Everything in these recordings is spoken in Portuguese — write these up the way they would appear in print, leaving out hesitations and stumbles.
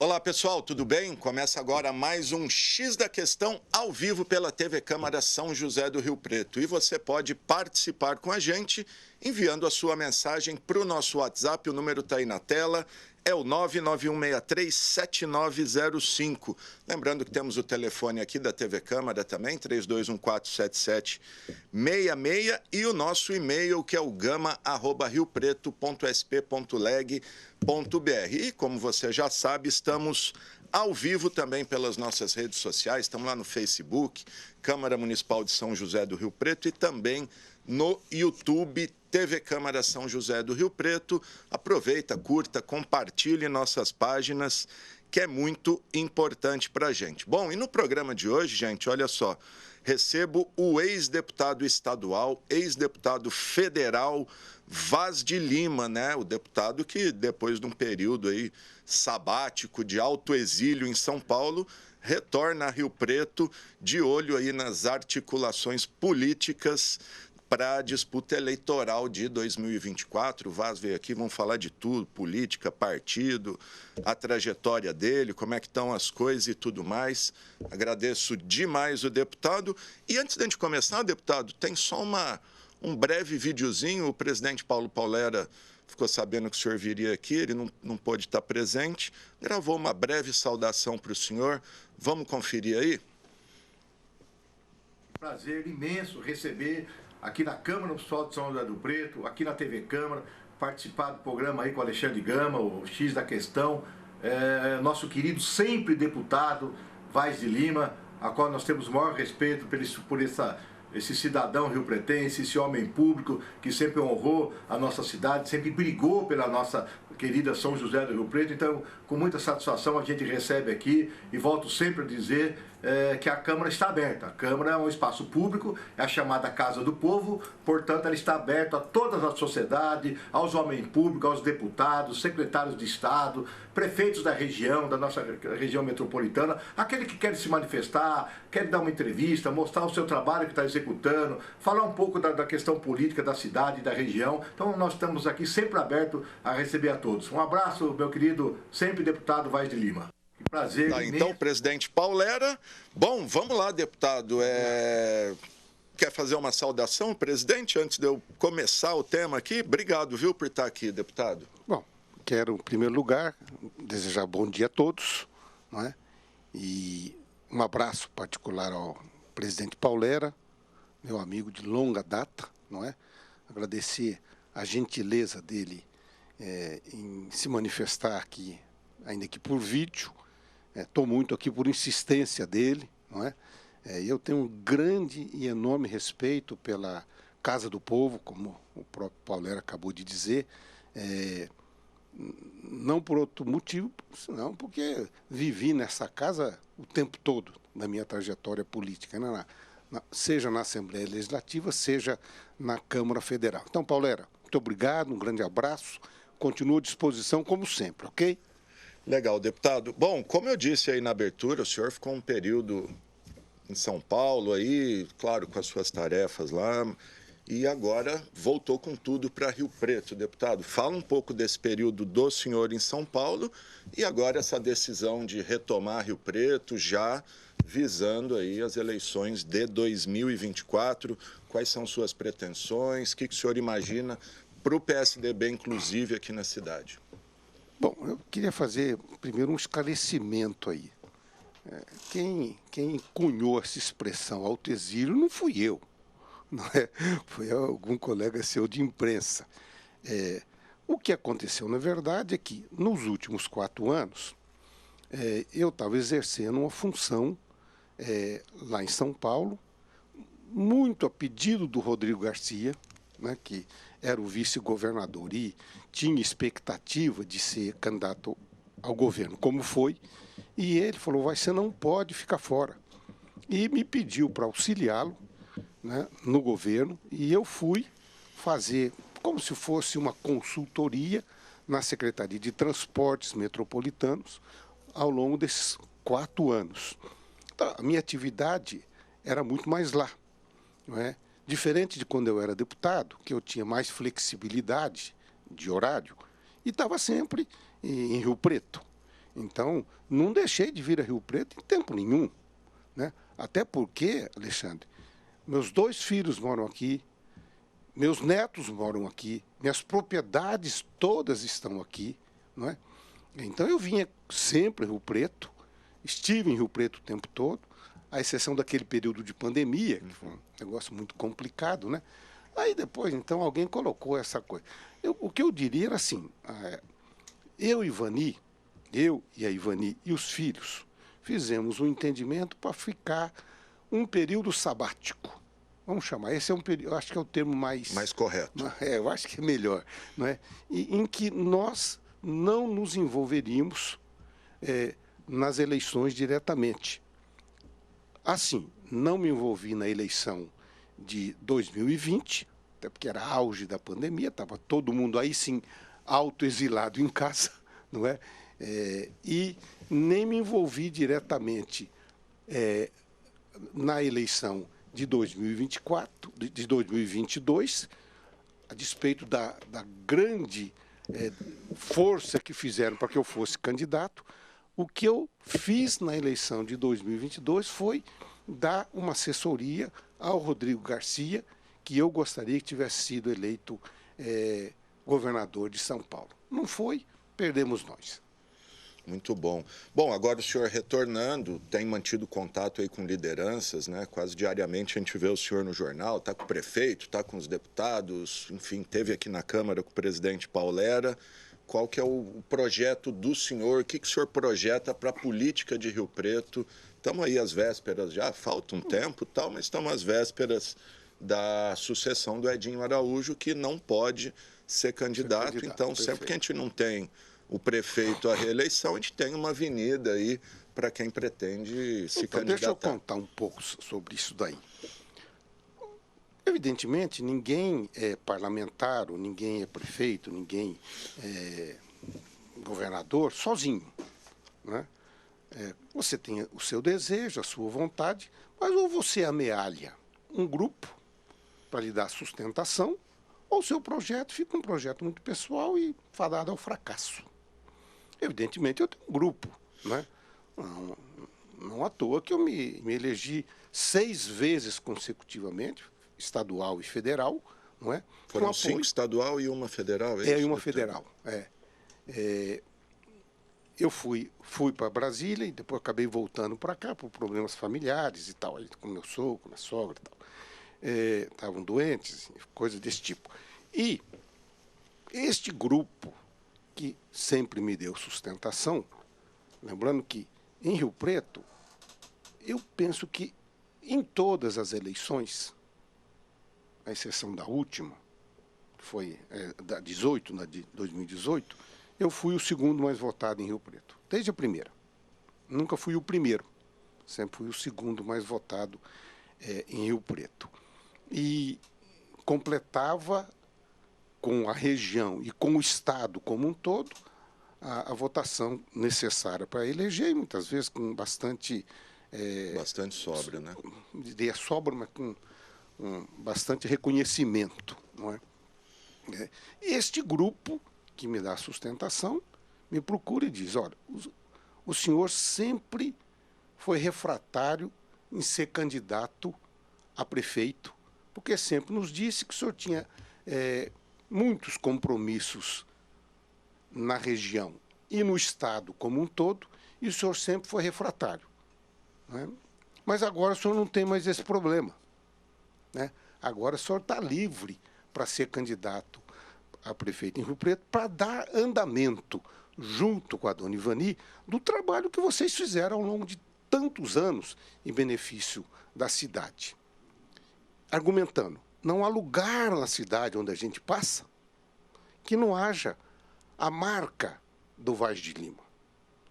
Olá pessoal, tudo bem? Começa agora mais um X da Questão ao vivo pela TV Câmara São José do Rio Preto. E você pode participar com a gente enviando a sua mensagem para o nosso WhatsApp, o número está aí na tela, é o 991637905. Lembrando que temos o telefone aqui da TV Câmara também, 32147766, e o nosso e-mail que é o gama@riopreto.sp.leg.br. E como você já sabe, estamos ao vivo também pelas nossas redes sociais, estamos lá no Facebook, Câmara Municipal de São José do Rio Preto, e também no YouTube, TV Câmara São José do Rio Preto. Aproveita, curta, compartilhe nossas páginas, que é muito importante para a gente. Bom, e no programa de hoje, gente, olha só, recebo o ex-deputado estadual, ex-deputado federal, Vaz de Lima, né? O deputado que, depois de um período aí sabático de alto exílio em São Paulo, retorna a Rio Preto de olho aí nas articulações políticas para a disputa eleitoral de 2024. O Vaz veio aqui, vamos falar de tudo, política, partido, a trajetória dele, como é que estão as coisas e tudo mais. Agradeço demais o deputado. E antes de a gente começar, deputado, tem só um breve videozinho. O presidente Paulo Paulera ficou sabendo que o senhor viria aqui, ele não pôde estar presente, gravou uma breve saudação para o senhor. Vamos conferir aí? Prazer imenso receber aqui na Câmara Municipal de São José do Rio Preto, aqui na TV Câmara, participar do programa aí com o Alexandre Gama, o X da Questão, nosso querido sempre deputado Vaz de Lima, a qual nós temos o maior respeito por esse cidadão riopretense, esse homem público que sempre honrou a nossa cidade, sempre brigou pela nossa querida São José do Rio Preto. Então, com muita satisfação, a gente recebe aqui e volto sempre a dizer que a Câmara está aberta. A Câmara é um espaço público, é a chamada Casa do Povo, portanto, ela está aberta a toda a sociedade, aos homens públicos, aos deputados, secretários de Estado, prefeitos da região, da nossa região metropolitana, aquele que quer se manifestar, quer dar uma entrevista, mostrar o seu trabalho que está executando, falar um pouco da questão política da cidade e da região. Então, nós estamos aqui sempre abertos a receber a todos. Um abraço, meu querido, sempre deputado Vaz de Lima. Prazer. Tá, então, presidente Paulera. Bom, vamos lá, deputado. Quer fazer uma saudação, presidente, antes de eu começar o tema aqui? Obrigado, viu, por estar aqui, deputado. Bom, quero, em primeiro lugar, desejar bom dia a todos, não é? E um abraço particular ao presidente Paulera, meu amigo de longa data, não é? Agradecer a gentileza dele em se manifestar aqui, ainda que por vídeo. Estou muito aqui por insistência dele, não é? Eu tenho um grande e enorme respeito pela Casa do Povo, como o próprio Paulera acabou de dizer, não por outro motivo, senão porque vivi nessa casa o tempo todo da minha trajetória política, né? Seja na Assembleia Legislativa, seja na Câmara Federal. Então, Paulera, muito obrigado, um grande abraço, continuo à disposição como sempre, ok? Legal, deputado. Bom, como eu disse aí na abertura, o senhor ficou um período em São Paulo aí, claro, com as suas tarefas lá, e agora voltou com tudo para Rio Preto, deputado. Fala um pouco desse período do senhor em São Paulo e agora essa decisão de retomar Rio Preto, já visando aí as eleições de 2024. Quais são suas pretensões? O que o senhor imagina para o PSDB, inclusive, aqui na cidade? Bom, eu queria fazer primeiro um esclarecimento aí. Quem cunhou essa expressão alto exílio não fui eu, não é? Foi algum colega seu de imprensa. O que aconteceu, na verdade, é que nos últimos 4 anos eu estava exercendo uma função lá em São Paulo, muito a pedido do Rodrigo Garcia, né, que era o vice-governador e tinha expectativa de ser candidato ao governo, como foi, e ele falou, você não pode ficar fora. E me pediu para auxiliá-lo, né, no governo, e eu fui fazer como se fosse uma consultoria na Secretaria de Transportes Metropolitanos ao longo desses 4 anos. Então, a minha atividade era muito mais lá, não é? Diferente de quando eu era deputado, que eu tinha mais flexibilidade de horário, e estava sempre em Rio Preto. Então, não deixei de vir a Rio Preto em tempo nenhum, né? Até porque, Alexandre, meus 2 filhos moram aqui, meus netos moram aqui, minhas propriedades todas estão aqui, não é? Então eu vinha sempre em Rio Preto, estive em Rio Preto o tempo todo, à exceção daquele período de pandemia, que foi um negócio muito complicado, né? Aí depois, então, alguém colocou essa coisa. O que eu diria era assim, eu e a Ivani e os filhos fizemos um entendimento para ficar um período sabático. Vamos chamar, esse é um período, eu acho que é o termo mais correto. Eu acho que é melhor, não é? E, em que nós não nos envolveríamos nas eleições diretamente. Assim, não me envolvi na eleição de 2020, até porque era auge da pandemia, estava todo mundo aí sim autoexilado em casa, não é? E nem me envolvi diretamente na eleição de 2024, de 2022, a despeito da grande força que fizeram para que eu fosse candidato. O que eu fiz na eleição de 2022 foi dar uma assessoria ao Rodrigo Garcia, que eu gostaria que tivesse sido eleito governador de São Paulo. Não foi, perdemos nós. Muito bom. Bom, agora o senhor retornando, tem mantido contato aí com lideranças, né? Quase diariamente a gente vê o senhor no jornal, está com o prefeito, está com os deputados, enfim, esteve aqui na Câmara com o presidente Paulera. Qual que é o projeto do senhor? O que o senhor projeta para a política de Rio Preto? Estamos aí às vésperas, já falta um tempo, tal, mas estamos às vésperas da sucessão do Edinho Araújo, que não pode ser candidato. Então, perfeito. Sempre que a gente não tem o prefeito à reeleição, a gente tem uma avenida aí para quem pretende se candidatar. Deixa eu contar um pouco sobre isso daí. Evidentemente, ninguém é parlamentar, ou ninguém é prefeito, ninguém é governador sozinho, né? Você tem o seu desejo, a sua vontade, mas ou você amealha um grupo para lhe dar sustentação, ou o seu projeto fica um projeto muito pessoal e fadado ao fracasso. Evidentemente, eu tenho um grupo, né? Não à toa que eu me elegi 6 vezes consecutivamente, estadual e federal, não é? Foram 5 estadual e uma federal, é isso? E uma federal, eu fui para Brasília e depois acabei voltando para cá por problemas familiares e tal, aí com meu sogro, com minha sogra e tal. Estavam doentes, coisas desse tipo. E este grupo que sempre me deu sustentação, lembrando que em Rio Preto, eu penso que em todas as eleições, à exceção da última, que foi da 18, na de 2018, eu fui o segundo mais votado em Rio Preto, desde a primeira. Nunca fui o primeiro, sempre fui o segundo mais votado em Rio Preto. E completava com a região e com o Estado como um todo a votação necessária para eleger, muitas vezes com bastante... bastante sobra, né? Diria sobra, mas com bastante reconhecimento, não é? Este grupo que me dá sustentação me procura e diz, olha, o senhor sempre foi refratário em ser candidato a prefeito, porque sempre nos disse que o senhor tinha muitos compromissos na região e no Estado como um todo, e o senhor sempre foi refratário, né? Mas agora o senhor não tem mais esse problema, né? Agora o senhor está livre para ser candidato a prefeito em Rio Preto, para dar andamento, junto com a dona Ivani, do trabalho que vocês fizeram ao longo de tantos anos em benefício da cidade. Argumentando, não há lugar na cidade onde a gente passa que não haja a marca do Vaz de Lima.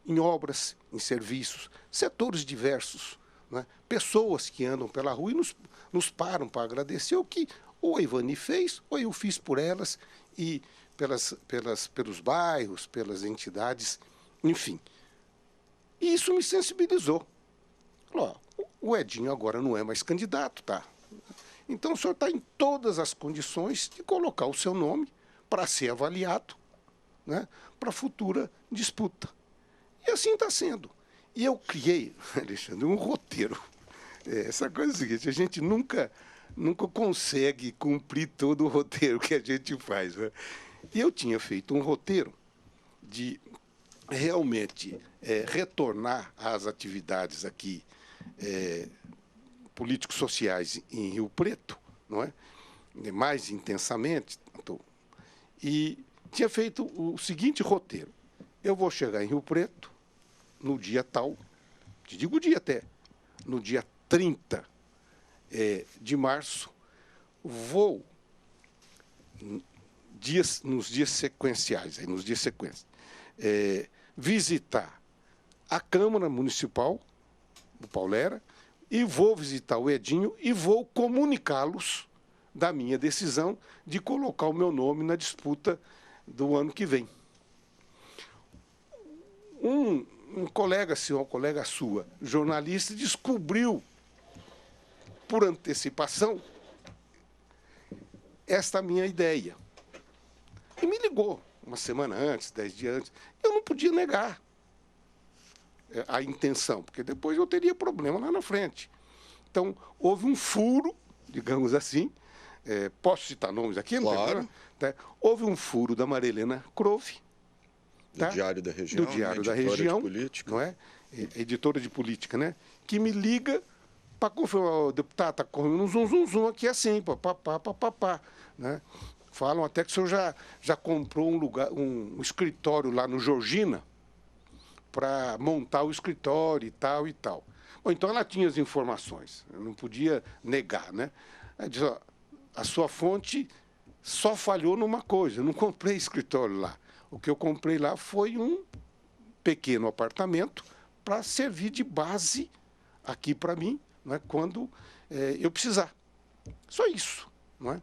Em obras, em serviços, setores diversos, né? Pessoas que andam pela rua e nos param para agradecer o que ou a Ivani fez, ou eu fiz por elas, e pelos bairros, pelas entidades, enfim. E isso me sensibilizou. Falou, o Edinho agora não é mais candidato, tá? Então o senhor está em todas as condições de colocar o seu nome para ser avaliado, né, para futura disputa. E assim está sendo. E eu criei, Alexandre, um roteiro. Essa coisa é o seguinte, a gente nunca consegue cumprir todo o roteiro que a gente faz. Né? E eu tinha feito um roteiro de realmente retornar às atividades aqui políticos sociais em Rio Preto, não é? Mais intensamente. E tinha feito o seguinte roteiro. Eu vou chegar em Rio Preto no dia tal, te digo o dia até, no dia 30 de março, vou nos dias sequenciais, visitar a Câmara Municipal do Paulera e vou visitar o Edinho e vou comunicá-los da minha decisão de colocar o meu nome na disputa do ano que vem. Um colega seu, uma colega sua, jornalista, descobriu por antecipação esta minha ideia. E me ligou uma semana antes, 10 dias antes. Eu não podia negar a intenção, porque depois eu teria problema lá na frente. Então, houve um furo, digamos assim, posso citar nomes aqui? Claro. Tá? Houve um furo da Marilena Crove, do Diário da Região, do Diário da editora Região, de política. não é? Editora de política, né? Que me liga para confirmar, o deputado está correndo um zum aqui assim, papapá, né? Falam até que o senhor já comprou um escritório lá no Georgina para montar o escritório e tal e tal. Bom, então ela tinha as informações, eu não podia negar, né? Ela diz, ó, a sua fonte só falhou numa coisa, eu não comprei escritório lá. O que eu comprei lá foi um pequeno apartamento para servir de base aqui para mim, não é? Quando eu precisar. Só isso, não é?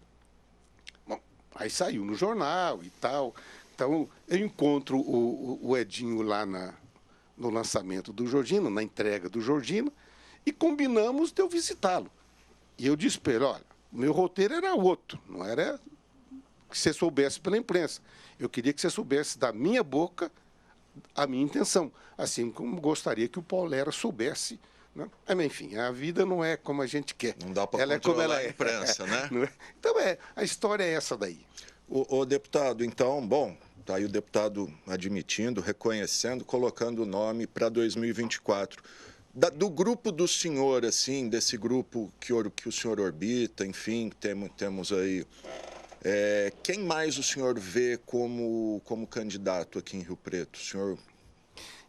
Bom, aí saiu no jornal e tal. Então, eu encontro o Edinho lá no lançamento do Georgina, na entrega do Georgina, e combinamos de eu visitá-lo. E eu disse para ele, olha, meu roteiro era outro, não era que você soubesse pela imprensa. Eu queria que você soubesse da minha boca a minha intenção, assim como gostaria que o Paulera soubesse. Né? Mas, enfim, a vida não é como a gente quer. Não dá para controlar a imprensa, né? Então, a história é essa daí. O deputado, então, bom, está aí o deputado admitindo, reconhecendo, colocando o nome para 2024. Do grupo do senhor, assim, desse grupo que o senhor orbita, enfim, temos aí... quem mais o senhor vê como candidato aqui em Rio Preto? O senhor,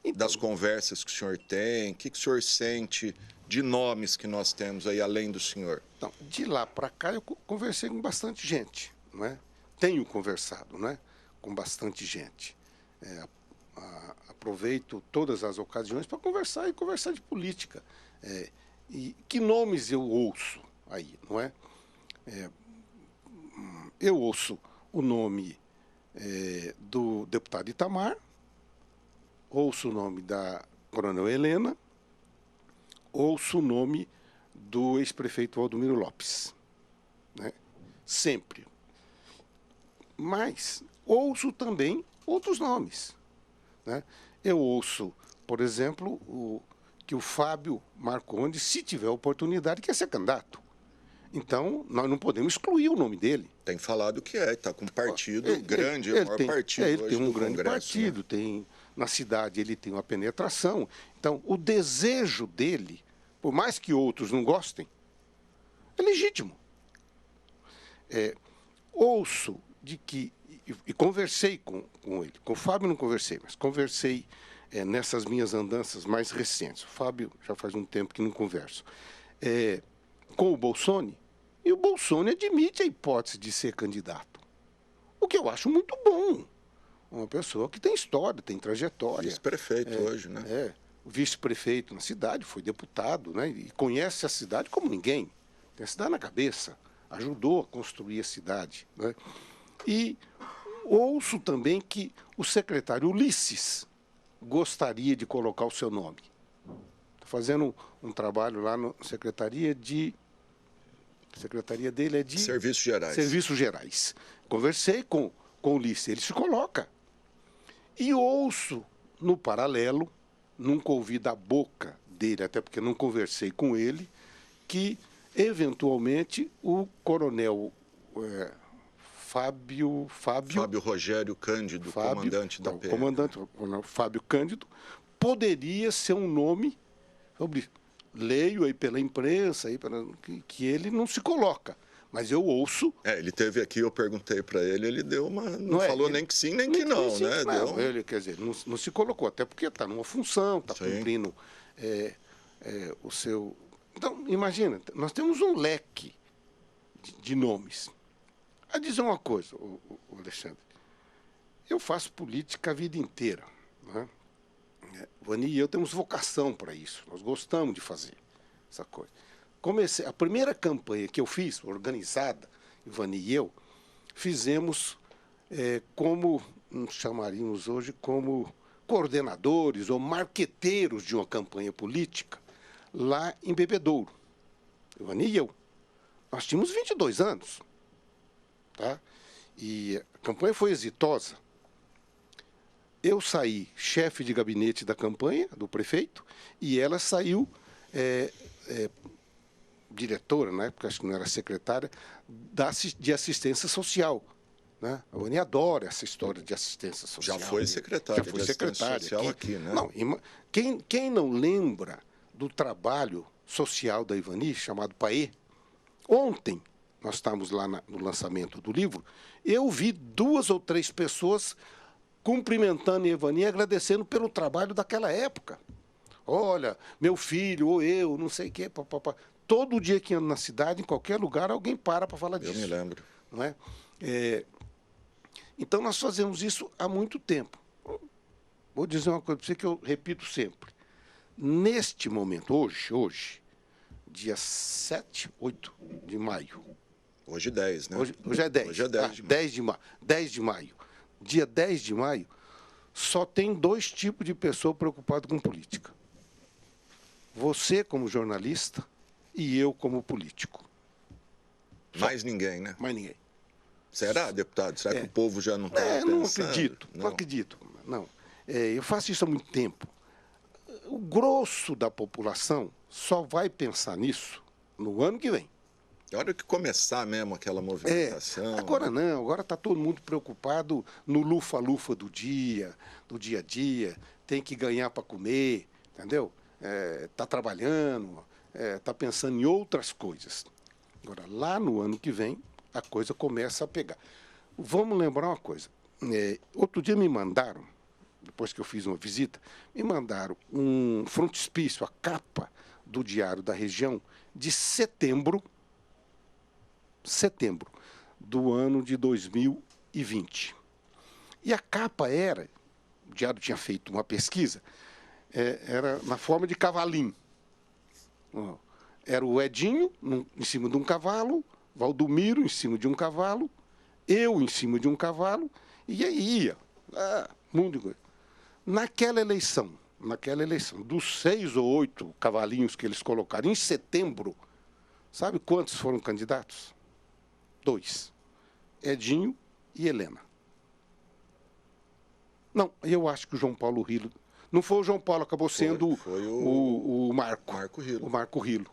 então, das conversas que o senhor tem, o que o senhor sente de nomes que nós temos aí, além do senhor? Então, de lá para cá, eu conversei com bastante gente, não é? Tenho conversado, não é? Com bastante gente. Aproveito todas as ocasiões para conversar de política. E que nomes eu ouço aí, não é? Eu ouço o nome do deputado Itamar, ouço o nome da coronel Helena, ouço o nome do ex-prefeito Valdomiro Lopes. Né? Sempre. Mas ouço também outros nomes. Né? Eu ouço, por exemplo, que o Fábio Marcondes, se tiver oportunidade, quer ser candidato. Então, nós não podemos excluir o nome dele. Tem falado que está com um partido grande, o maior partido ele hoje tem um do grande Congresso, partido, né? tem, na cidade ele tem uma penetração. Então, o desejo dele, por mais que outros não gostem, é legítimo. Ouço de que, e conversei com ele, com o Fábio não conversei, mas conversei nessas minhas andanças mais recentes. O Fábio já faz um tempo que não converso. Com o Bolsoni, e o Bolsoni admite a hipótese de ser candidato. O que eu acho muito bom. Uma pessoa que tem história, tem trajetória. Vice-prefeito hoje, né? Vice-prefeito na cidade, foi deputado, né? E conhece a cidade como ninguém. Tem a cidade na cabeça. Ajudou a construir a cidade. Né? E ouço também que o secretário Ulisses gostaria de colocar o seu nome. Estou fazendo um trabalho lá na secretaria dele é de... Serviços Gerais. Serviços Gerais. Conversei com o Ulisses, ele se coloca. E ouço, no paralelo, nunca ouvi da boca dele, até porque não conversei com ele, que, eventualmente, o coronel Fábio Rogério Cândido, comandante da PM. Comandante, o coronel Fábio Cândido, poderia ser um nome, leio aí pela imprensa, que ele não se coloca. Mas eu ouço... ele teve aqui, eu perguntei para ele, ele deu uma... Não falou nem que sim, nem que não, né? Não, ele, quer dizer, não se colocou, até porque está numa função, está cumprindo o seu... Então, imagina, nós temos um leque de nomes. A dizer uma coisa, o Alexandre, eu faço política a vida inteira, né? O Vani e eu temos vocação para isso, nós gostamos de fazer essa coisa. A primeira campanha que eu fiz, organizada, o Vani e eu, fizemos como, chamaríamos hoje, como coordenadores ou marqueteiros de uma campanha política lá em Bebedouro. O Vani e eu. Nós tínhamos 22 anos. Tá? E a campanha foi exitosa. Eu saí chefe de gabinete da campanha, do prefeito, e ela saiu diretora, na época acho que não era secretária, de assistência social. Né? A Vani adora essa história de assistência social. Já foi secretária de assistência social aqui, né? Não, quem não lembra do trabalho social da Ivani, chamado PAE, ontem, nós estávamos lá no lançamento do livro, eu vi 2 ou 3 pessoas cumprimentando a Ivani e agradecendo pelo trabalho daquela época. Olha, meu filho, ou eu, não sei o quê, papapá. Todo dia que ando na cidade, em qualquer lugar, alguém para falar disso. Eu me lembro. Não é? Então, nós fazemos isso há muito tempo. Vou dizer uma coisa para você que eu repito sempre. Neste momento, hoje, dia 7, 8 de maio. Hoje 10, né? Hoje é 10. Hoje é 10 de maio. 10 de maio. Dia 10 de maio, só tem 2 tipos de pessoa preocupada com política. Você como jornalista e eu como político. Mais ninguém, né? Mais ninguém. Será, deputado? Será que o povo já não está pensando? Não acredito. Não. Eu faço isso há muito tempo. O grosso da população só vai pensar nisso no ano que vem. A hora que começar mesmo aquela movimentação... Agora não, agora está todo mundo preocupado no lufa-lufa do dia a dia, tem que ganhar para comer, entendeu? Está trabalhando, está pensando em outras coisas. Agora, lá no ano que vem, a coisa começa a pegar. Vamos lembrar uma coisa. Outro dia me mandaram, depois que eu fiz uma visita, me mandaram um frontispício, a capa do Diário da Região, de setembro do ano de 2020. E a capa era, o Diário tinha feito uma pesquisa, era na forma de cavalinho. Era o Edinho em cima de um cavalo, Valdomiro em cima de um cavalo, eu em cima de um cavalo, e aí ia. Mundo de coisa. Naquela eleição, dos 6 ou 8 cavalinhos que eles colocaram em setembro, sabe quantos foram candidatos? 2. Edinho e Helena. Não, eu acho que o João Paulo Rilo... Não foi o João Paulo, acabou sendo foi o Marco. Marco Rilo. O Marco Rilo.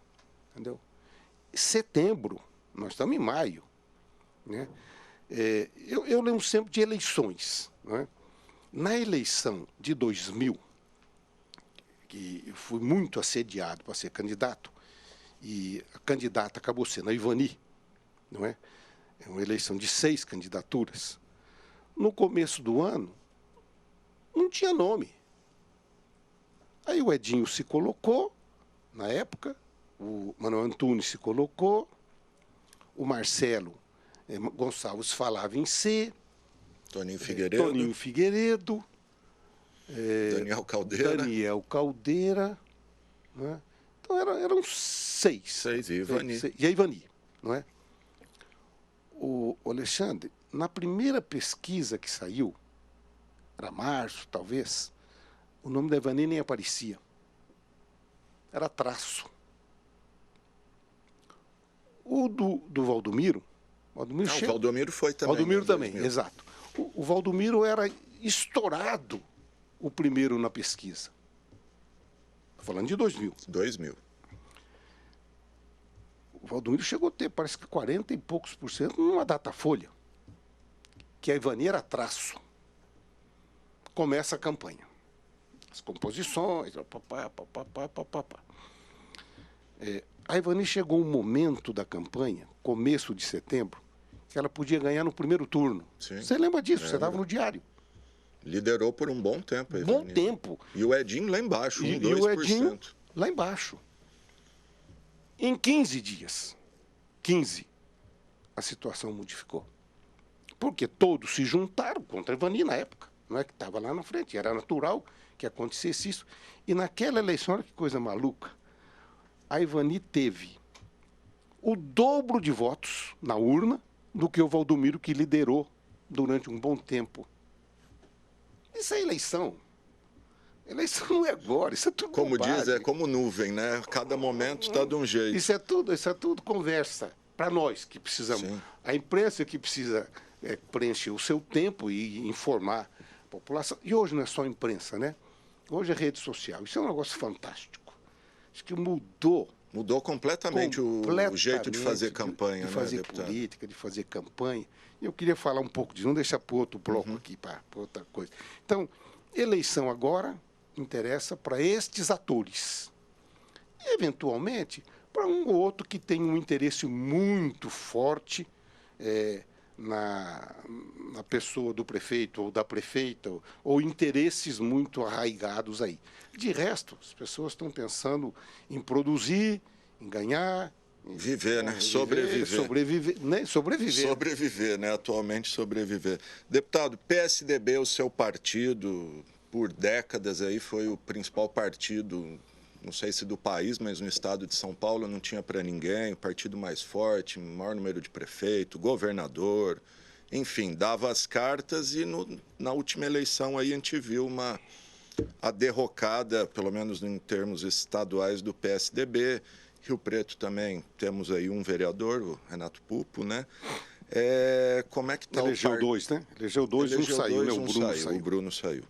Entendeu? Setembro, nós estamos em maio. Né? Eu lembro sempre de eleições. Né? Na eleição de 2000, que eu fui muito assediado para ser candidato, e a candidata acabou sendo a Ivani, não é? É uma eleição de 6 candidaturas. No começo do ano, não tinha nome. Aí o Edinho se colocou, na época, o Manuel Antunes se colocou, o Marcelo Gonçalves falava em C, Toninho Figueiredo, Daniel Caldeira, né? Então eram 6. E Ivani. E a Ivani, não é? O Alexandre, na primeira pesquisa que saiu, era março, talvez, o nome da Ivani nem aparecia. Era traço. O do Valdomiro... O Valdomiro foi também. Valdomiro também, exato. O Valdomiro era estourado o primeiro na pesquisa. Estou falando de 2000. 2000. O Valdomiro chegou a ter, parece que 40 e poucos por cento numa Datafolha, que a Ivani era traço. Começa a campanha. As composições, a Ivani chegou um momento da campanha, começo de setembro, que ela podia ganhar no primeiro turno. Sim. Você lembra disso? Você estava no diário. Liderou por um bom tempo. Bom tempo. E o Edinho lá embaixo, 2%. E o Edinho lá embaixo. Em 15 dias, 15, a situação modificou. Porque todos se juntaram contra a Ivani na época. Não é que estava lá na frente, era natural que acontecesse isso. E naquela eleição, olha que coisa maluca, a Ivani teve o dobro de votos na urna do que o Valdomiro, que liderou durante um bom tempo. Isso é eleição. Eleição não é agora, isso é tudo Como bobagem. diz, é como nuvem, né? Cada momento está de um jeito. Isso é tudo conversa. Para nós que precisamos. Sim. A imprensa que precisa preencher o seu tempo e informar a população. E hoje não é só imprensa, né? Hoje é rede social. Isso é um negócio fantástico. Acho que mudou. Mudou completamente o jeito de fazer campanha, de fazer política, de fazer campanha. E eu queria falar um pouco disso, não deixar para outro bloco aqui, para outra coisa. Então, eleição agora interessa para estes atores. E, eventualmente, para um ou outro que tem um interesse muito forte na pessoa do prefeito ou da prefeita, ou interesses muito arraigados aí. De resto, as pessoas estão pensando em produzir, em ganhar... Viver, né? Sobreviver. Sobreviver, né? Atualmente sobreviver. Deputado, PSDB, o seu partido, por décadas aí foi o principal partido, não sei se do país, mas no estado de São Paulo não tinha para ninguém, o partido mais forte, maior número de prefeito, governador, enfim, dava as cartas e na última eleição aí a gente viu a derrocada, pelo menos em termos estaduais, do PSDB. Rio Preto também temos aí um vereador, o Renato Pupo, né? Como é que está Elegeu dois, né? Elegeu dois, um saiu, né? O Bruno saiu. O Bruno saiu.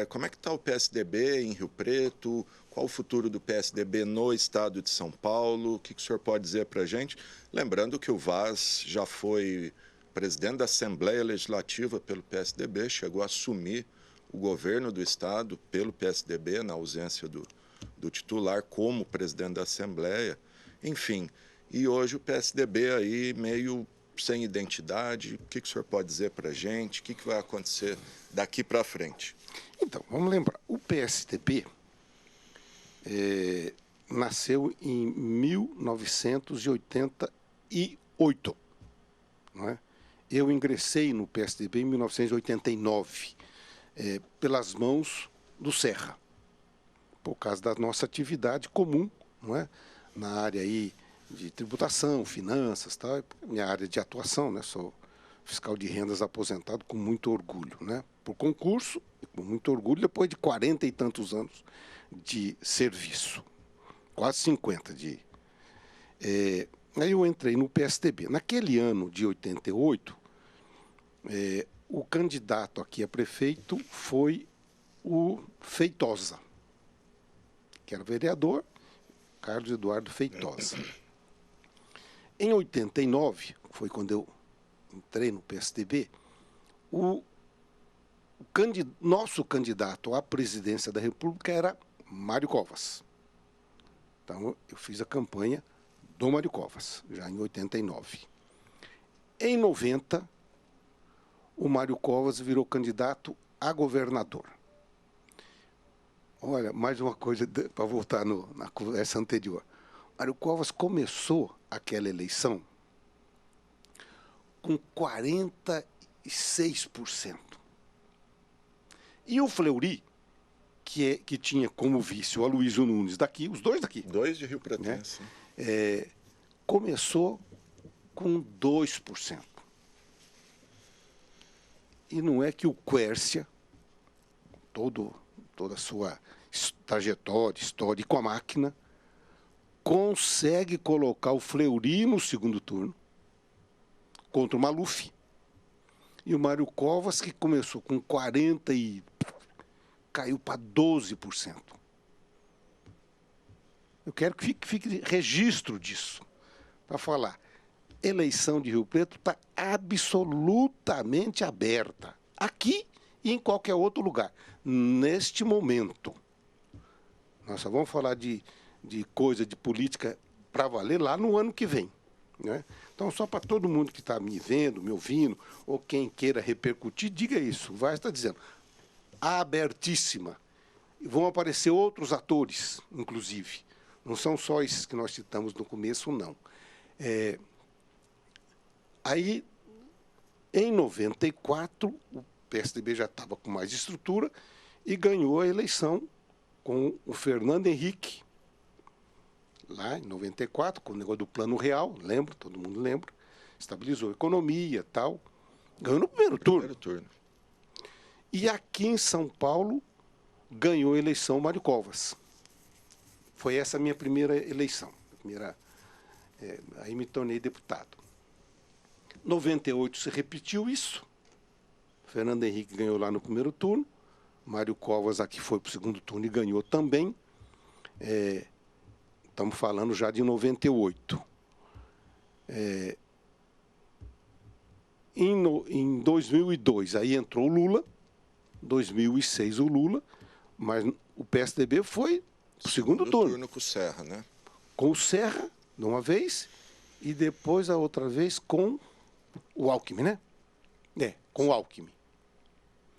Como é que está o PSDB em Rio Preto? Qual o futuro do PSDB no estado de São Paulo? O que o senhor pode dizer para a gente? Lembrando que o Vaz já foi presidente da Assembleia Legislativa pelo PSDB, chegou a assumir o governo do estado pelo PSDB, na ausência do titular, como presidente da Assembleia. Enfim, e hoje o PSDB aí meio sem identidade. O que o senhor pode dizer para a gente? O que vai acontecer daqui para frente? Então, vamos lembrar, o PSDB nasceu em 1988, não é? Eu ingressei no PSDB em 1989, pelas mãos do Serra, por causa da nossa atividade comum, não é? Na área aí de tributação, finanças, tal, minha área de atuação, né? Sou fiscal de rendas aposentado com muito orgulho, né? Por concurso, com muito orgulho, depois de 40 e tantos anos de serviço, quase 50 de... Aí eu entrei no PSDB. Naquele ano de 88, o candidato aqui a prefeito foi o Feitosa, que era vereador, Carlos Eduardo Feitosa. Em 89, foi quando eu entrei no PSDB, nosso candidato à presidência da República era Mário Covas. Então, eu fiz a campanha do Mário Covas, já em 89. Em 90, o Mário Covas virou candidato a governador. Olha, mais uma coisa para voltar na conversa anterior. Mário Covas começou aquela eleição com 46%. E o Fleury, que tinha como vice o Aloysio Nunes daqui, os dois daqui. Dois de Rio Pretense. Né? Começou com 2%. E não é que o Quércia, toda a sua trajetória, história, e com a máquina, consegue colocar o Fleury no segundo turno contra o Maluf. E o Mário Covas, que começou com 40% e caiu para 12%. Eu quero que fique registro disso, para falar. Eleição de Rio Preto está absolutamente aberta, aqui e em qualquer outro lugar, neste momento. Nós só vamos falar de coisa, de política para valer lá no ano que vem. Né? Então, só para todo mundo que está me vendo, me ouvindo, ou quem queira repercutir, diga isso. Vai estar dizendo, abertíssima. Vão aparecer outros atores, inclusive. Não são só esses que nós citamos no começo, não. Aí, em 94, o PSDB já estava com mais estrutura e ganhou a eleição com o Fernando Henrique, lá em 94, com o negócio do Plano Real, lembra, todo mundo lembra, estabilizou a economia e tal, ganhou no primeiro turno. E aqui em São Paulo, ganhou a eleição o Mário Covas. Foi essa a minha primeira eleição. Aí me tornei deputado. Em 98 se repetiu isso. Fernando Henrique ganhou lá no primeiro turno. Mário Covas aqui foi para o segundo turno e ganhou também. Estamos falando já de 98. Em 2002, aí entrou o Lula. 2006 o Lula. Mas o PSDB foi para o segundo turno. Com o Serra, né? Com o Serra, de uma vez, e depois a outra vez com o Alckmin, né? Com o Alckmin.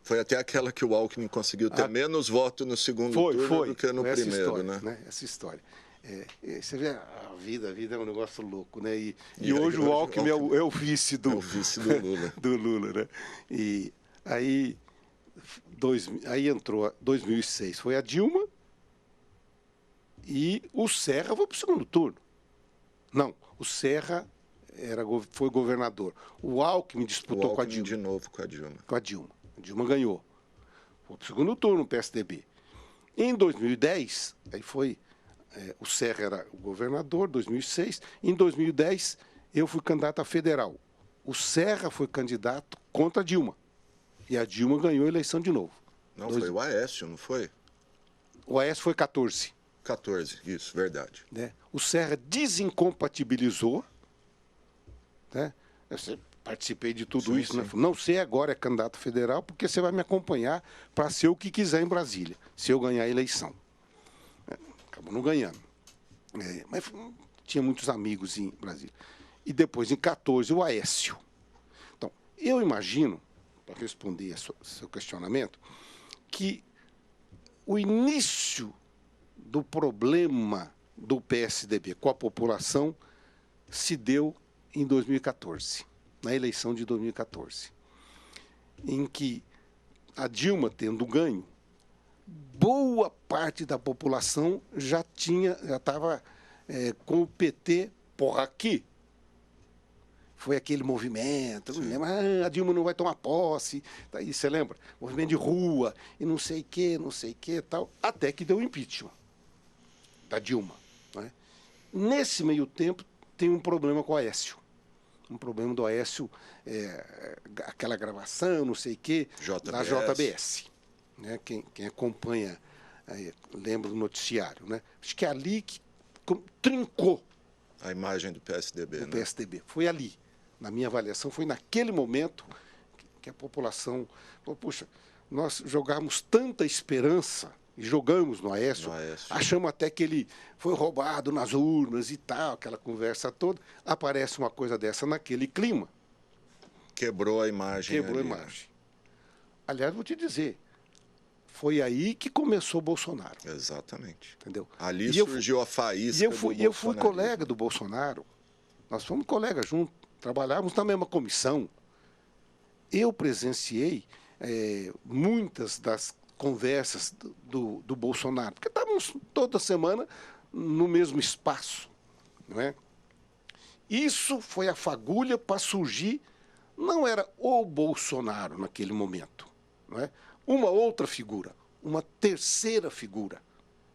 Foi até aquela que o Alckmin conseguiu ter menos votos no segundo turno do que no primeiro, história, né? Essa história. Você vê, a vida é um negócio louco, né? E hoje o Alckmin é o vice do Lula. do Lula, né? E aí entrou 2006, foi a Dilma e o Serra foi para o segundo turno. Não, o Serra foi governador. O Alckmin disputou com a Dilma. De novo com a Dilma. Com a Dilma. A Dilma ganhou. Foi para o segundo turno o PSDB. Em 2010, aí foi... o Serra era o governador, 2006. Em 2010, eu fui candidato a federal. O Serra foi candidato contra a Dilma. E a Dilma ganhou a eleição de novo. Não, foi o Aécio, não foi? O Aécio foi 14. 14, isso, verdade. Né? O Serra desincompatibilizou. Né? Eu participei de tudo isso. Né? Não sei agora é candidato federal, porque você vai me acompanhar para ser o que quiser em Brasília, se eu ganhar a eleição. Acabou não ganhando. Mas tinha muitos amigos em Brasília. E depois, em 14, o Aécio. Então, eu imagino, para responder seu questionamento, que o início do problema do PSDB com a população se deu em 2014, na eleição de 2014, em que a Dilma, tendo ganho, boa parte da população já estava com o PT por aqui. Foi aquele movimento, a Dilma não vai tomar posse, aí você lembra? Movimento de rua, e não sei o que, tal, até que deu o impeachment da Dilma. Né? Nesse meio tempo, tem um problema com o Aécio. Um problema do Aécio, aquela gravação, não sei o que, da JBS. Né? Quem acompanha, lembra do noticiário. Né? Acho que é ali que trincou a imagem do PSDB. Do PSDB. Foi ali. Na minha avaliação, foi naquele momento que a população falou, puxa, nós jogamos tanta esperança, e jogamos no Aécio, achamos até que ele foi roubado nas urnas e tal, aquela conversa toda, aparece uma coisa dessa naquele clima. Quebrou a imagem. Quebrou a imagem. Aliás, vou te dizer, foi aí que começou o Bolsonaro. Exatamente. Entendeu? Ali surgiu a faísca E eu fui colega do Bolsonaro, nós fomos colegas juntos, trabalhávamos na mesma comissão. Eu presenciei muitas das conversas do Bolsonaro, porque estávamos toda semana no mesmo espaço. Não é? Isso foi a fagulha para surgir, não era o Bolsonaro naquele momento, não é? Uma outra figura, uma terceira figura,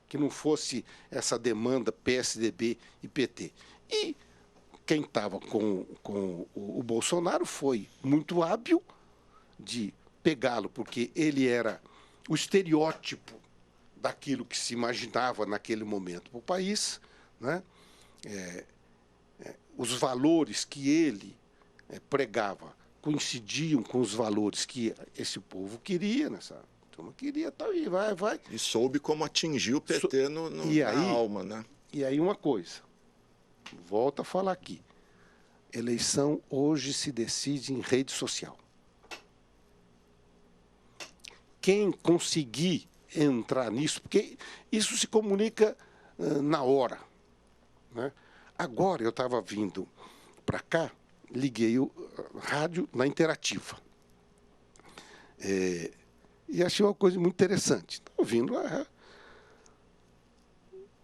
que não fosse essa demanda PSDB e PT. E quem estava com o Bolsonaro foi muito hábil de pegá-lo, porque ele era o estereótipo daquilo que se imaginava naquele momento para o país, né? Os valores que ele pregava coincidiam com os valores que esse povo queria, nessa turma queria, tal, e vai. E soube como atingir o PT na alma, né? E aí uma coisa, volto a falar aqui, eleição hoje se decide em rede social. Quem conseguir entrar nisso, porque isso se comunica na hora, né? Agora eu estava vindo para cá, liguei o rádio na Interativa. E achei uma coisa muito interessante. Estou ouvindo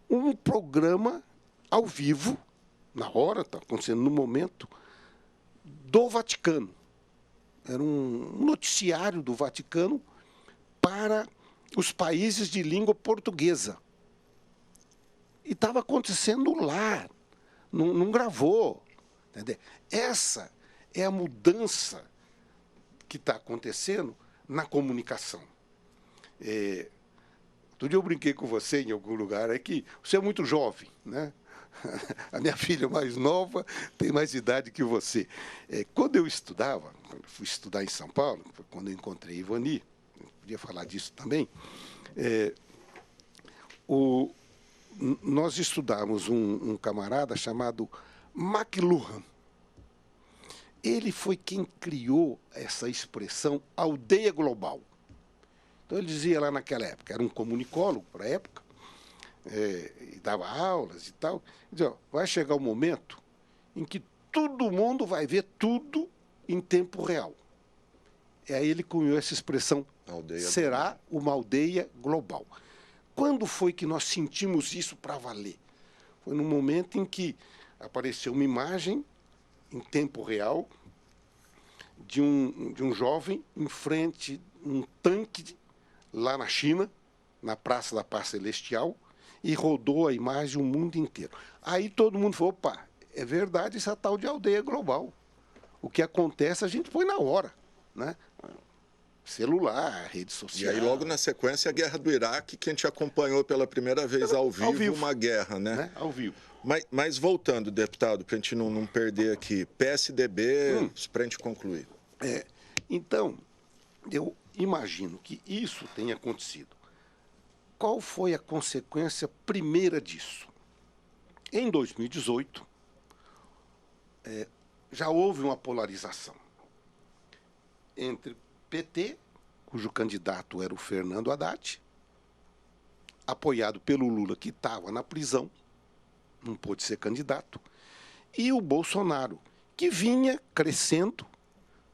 um programa ao vivo, na hora, está acontecendo no momento, do Vaticano. Era um noticiário do Vaticano para os países de língua portuguesa. E estava acontecendo lá, não gravou. Entendeu? Essa é a mudança que está acontecendo na comunicação. Outro dia eu brinquei com você em algum lugar, é que você é muito jovem, né? A minha filha mais nova tem mais idade que você. Quando eu estudava, quando fui estudar em São Paulo, quando eu encontrei Ivani, eu podia falar disso também, nós estudávamos um camarada chamado McLuhan. Ele foi quem criou essa expressão aldeia global. Então, ele dizia lá naquela época, era um comunicólogo para a época, e dava aulas e tal. Ele dizia, vai chegar o momento em que todo mundo vai ver tudo em tempo real. E aí ele cunhou essa expressão, será uma aldeia global. Quando foi que nós sentimos isso para valer? Foi no momento em que apareceu uma imagem em tempo real de um jovem em frente a um tanque lá na China, na Praça da Paz Celestial, e rodou a imagem o mundo inteiro. Aí todo mundo falou, opa, é verdade essa tal de aldeia global. O que acontece a gente põe na hora, né? Celular, rede social. E aí, logo na sequência, a guerra do Iraque, que a gente acompanhou pela primeira vez ao vivo. Uma guerra, né? Ao vivo. Mas voltando, deputado, para a gente não perder aqui, PSDB, para a gente concluir. Então, eu imagino que isso tenha acontecido. Qual foi a consequência primeira disso? Em 2018, já houve uma polarização entre PT, cujo candidato era o Fernando Haddad, apoiado pelo Lula, que estava na prisão, não pôde ser candidato, e o Bolsonaro, que vinha crescendo,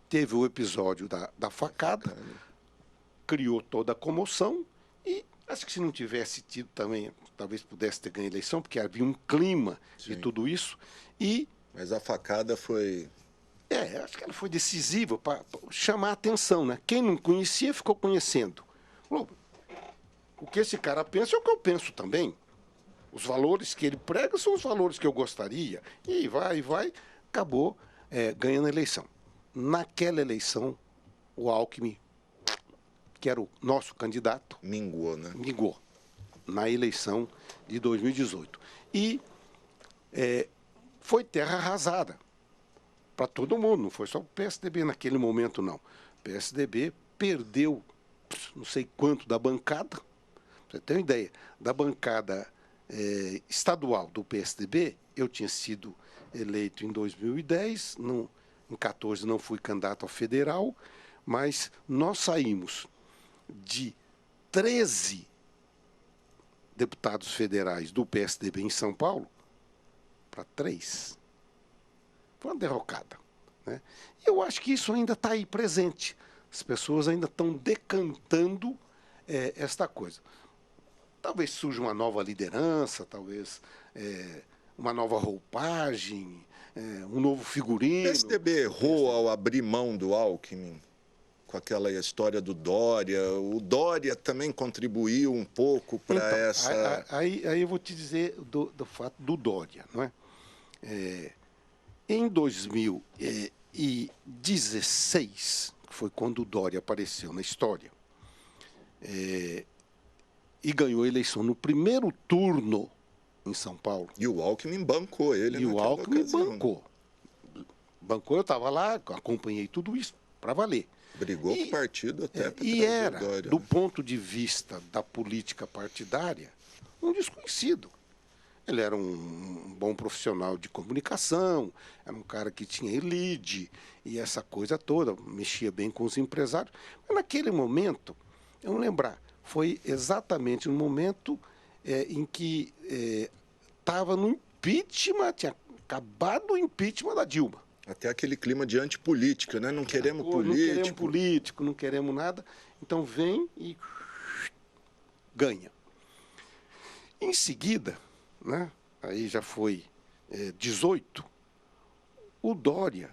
teve o episódio da facada, criou toda a comoção, e acho que se não tivesse tido também, talvez pudesse ter ganho a eleição, porque havia um clima de tudo isso. Mas a facada foi... acho que ela foi decisiva para chamar a atenção, né? Quem não conhecia ficou conhecendo. O que esse cara pensa é o que eu penso também. Os valores que ele prega são os valores que eu gostaria. E vai, acabou ganhando a eleição. Naquela eleição, o Alckmin, que era o nosso candidato... Mingou, né? Mingou, na eleição de 2018. E foi terra arrasada para todo mundo, não foi só o PSDB naquele momento, não. O PSDB perdeu não sei quanto da bancada, pra você ter uma ideia, da bancada estadual do PSDB, eu tinha sido eleito em 2010, em 2014 não fui candidato ao federal, mas nós saímos de 13 deputados federais do PSDB em São Paulo para 3. Foi uma derrocada, né? E eu acho que isso ainda está aí presente. As pessoas ainda estão decantando esta coisa. Talvez surja uma nova liderança, talvez uma nova roupagem, um novo figurino. O PSDB errou ao abrir mão do Alckmin, com aquela história do Dória. O Dória também contribuiu um pouco para essa... Aí eu vou te dizer do fato do Dória, não é? Em 2016, que foi quando o Dória apareceu na história, e ganhou a eleição no primeiro turno em São Paulo. E o Alckmin bancou ele. E o Alckmin bancou. Bancou, eu estava lá, acompanhei tudo isso, para valer. Brigou com o partido até para E era, Dória, do ponto de vista da política partidária, um desconhecido. Ele era um bom profissional de comunicação, era um cara que tinha elite e essa coisa toda, mexia bem com os empresários. Mas naquele momento, vamos lembrar, foi exatamente no momento em que estava no impeachment, tinha acabado o impeachment da Dilma. Até aquele clima de antipolítica, né? Não queremos político. Não queremos político, não queremos nada. Então vem e ganha. Em seguida, né, aí já foi 18, o Dória,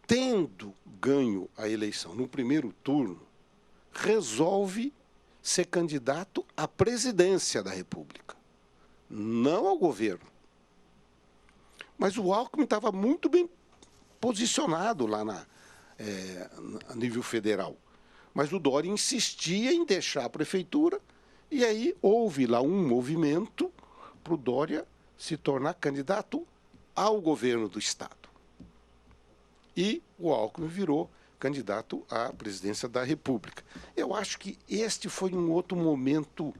tendo ganho a eleição no primeiro turno, resolve ser candidato à presidência da República, não ao governo. Mas o Alckmin estava muito bem posicionado lá a nível federal. Mas o Dória insistia em deixar a prefeitura e aí houve lá um movimento para o Dória se tornar candidato ao governo do Estado. E o Alckmin virou candidato à presidência da República. Eu acho que este foi um outro momento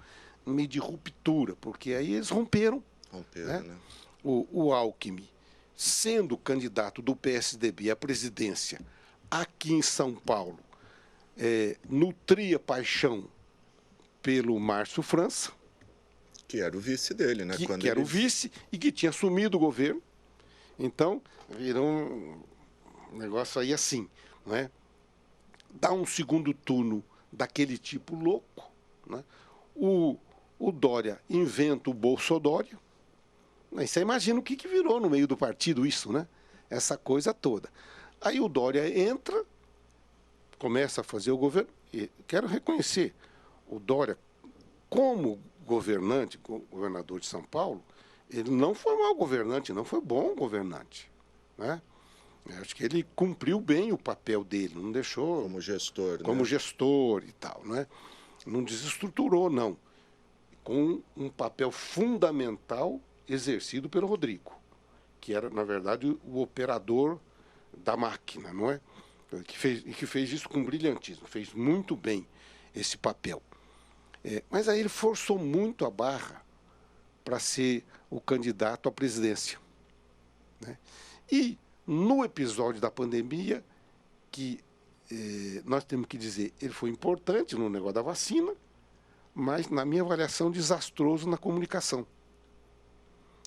meio de ruptura, porque aí eles romperam. Né? O Alckmin, sendo candidato do PSDB à presidência aqui em São Paulo, nutria paixão pelo Márcio França. Que era o vice dele, né? Que era o vice e que tinha assumido o governo. Então, virou um negócio aí assim, não é? Dá um segundo turno daquele tipo louco, né? O Dória inventa o Bolsodória. Você imagina o que virou no meio do partido isso, né? Essa coisa toda. Aí o Dória entra, começa a fazer o governo. E quero reconhecer, o Dória, como governante, governador de São Paulo, ele não foi mau governante, não foi bom governante, né? Eu acho que ele cumpriu bem o papel dele, não deixou... Como gestor, né? Como gestor e tal, né? Não desestruturou, não. Com um papel fundamental exercido pelo Rodrigo, que era, na verdade, o operador da máquina, não é? Que fez isso com brilhantismo, fez muito bem esse papel. Mas aí ele forçou muito a barra para ser o candidato à presidência, né? E no episódio da pandemia, que nós temos que dizer, ele foi importante no negócio da vacina, mas, na minha avaliação, desastroso na comunicação.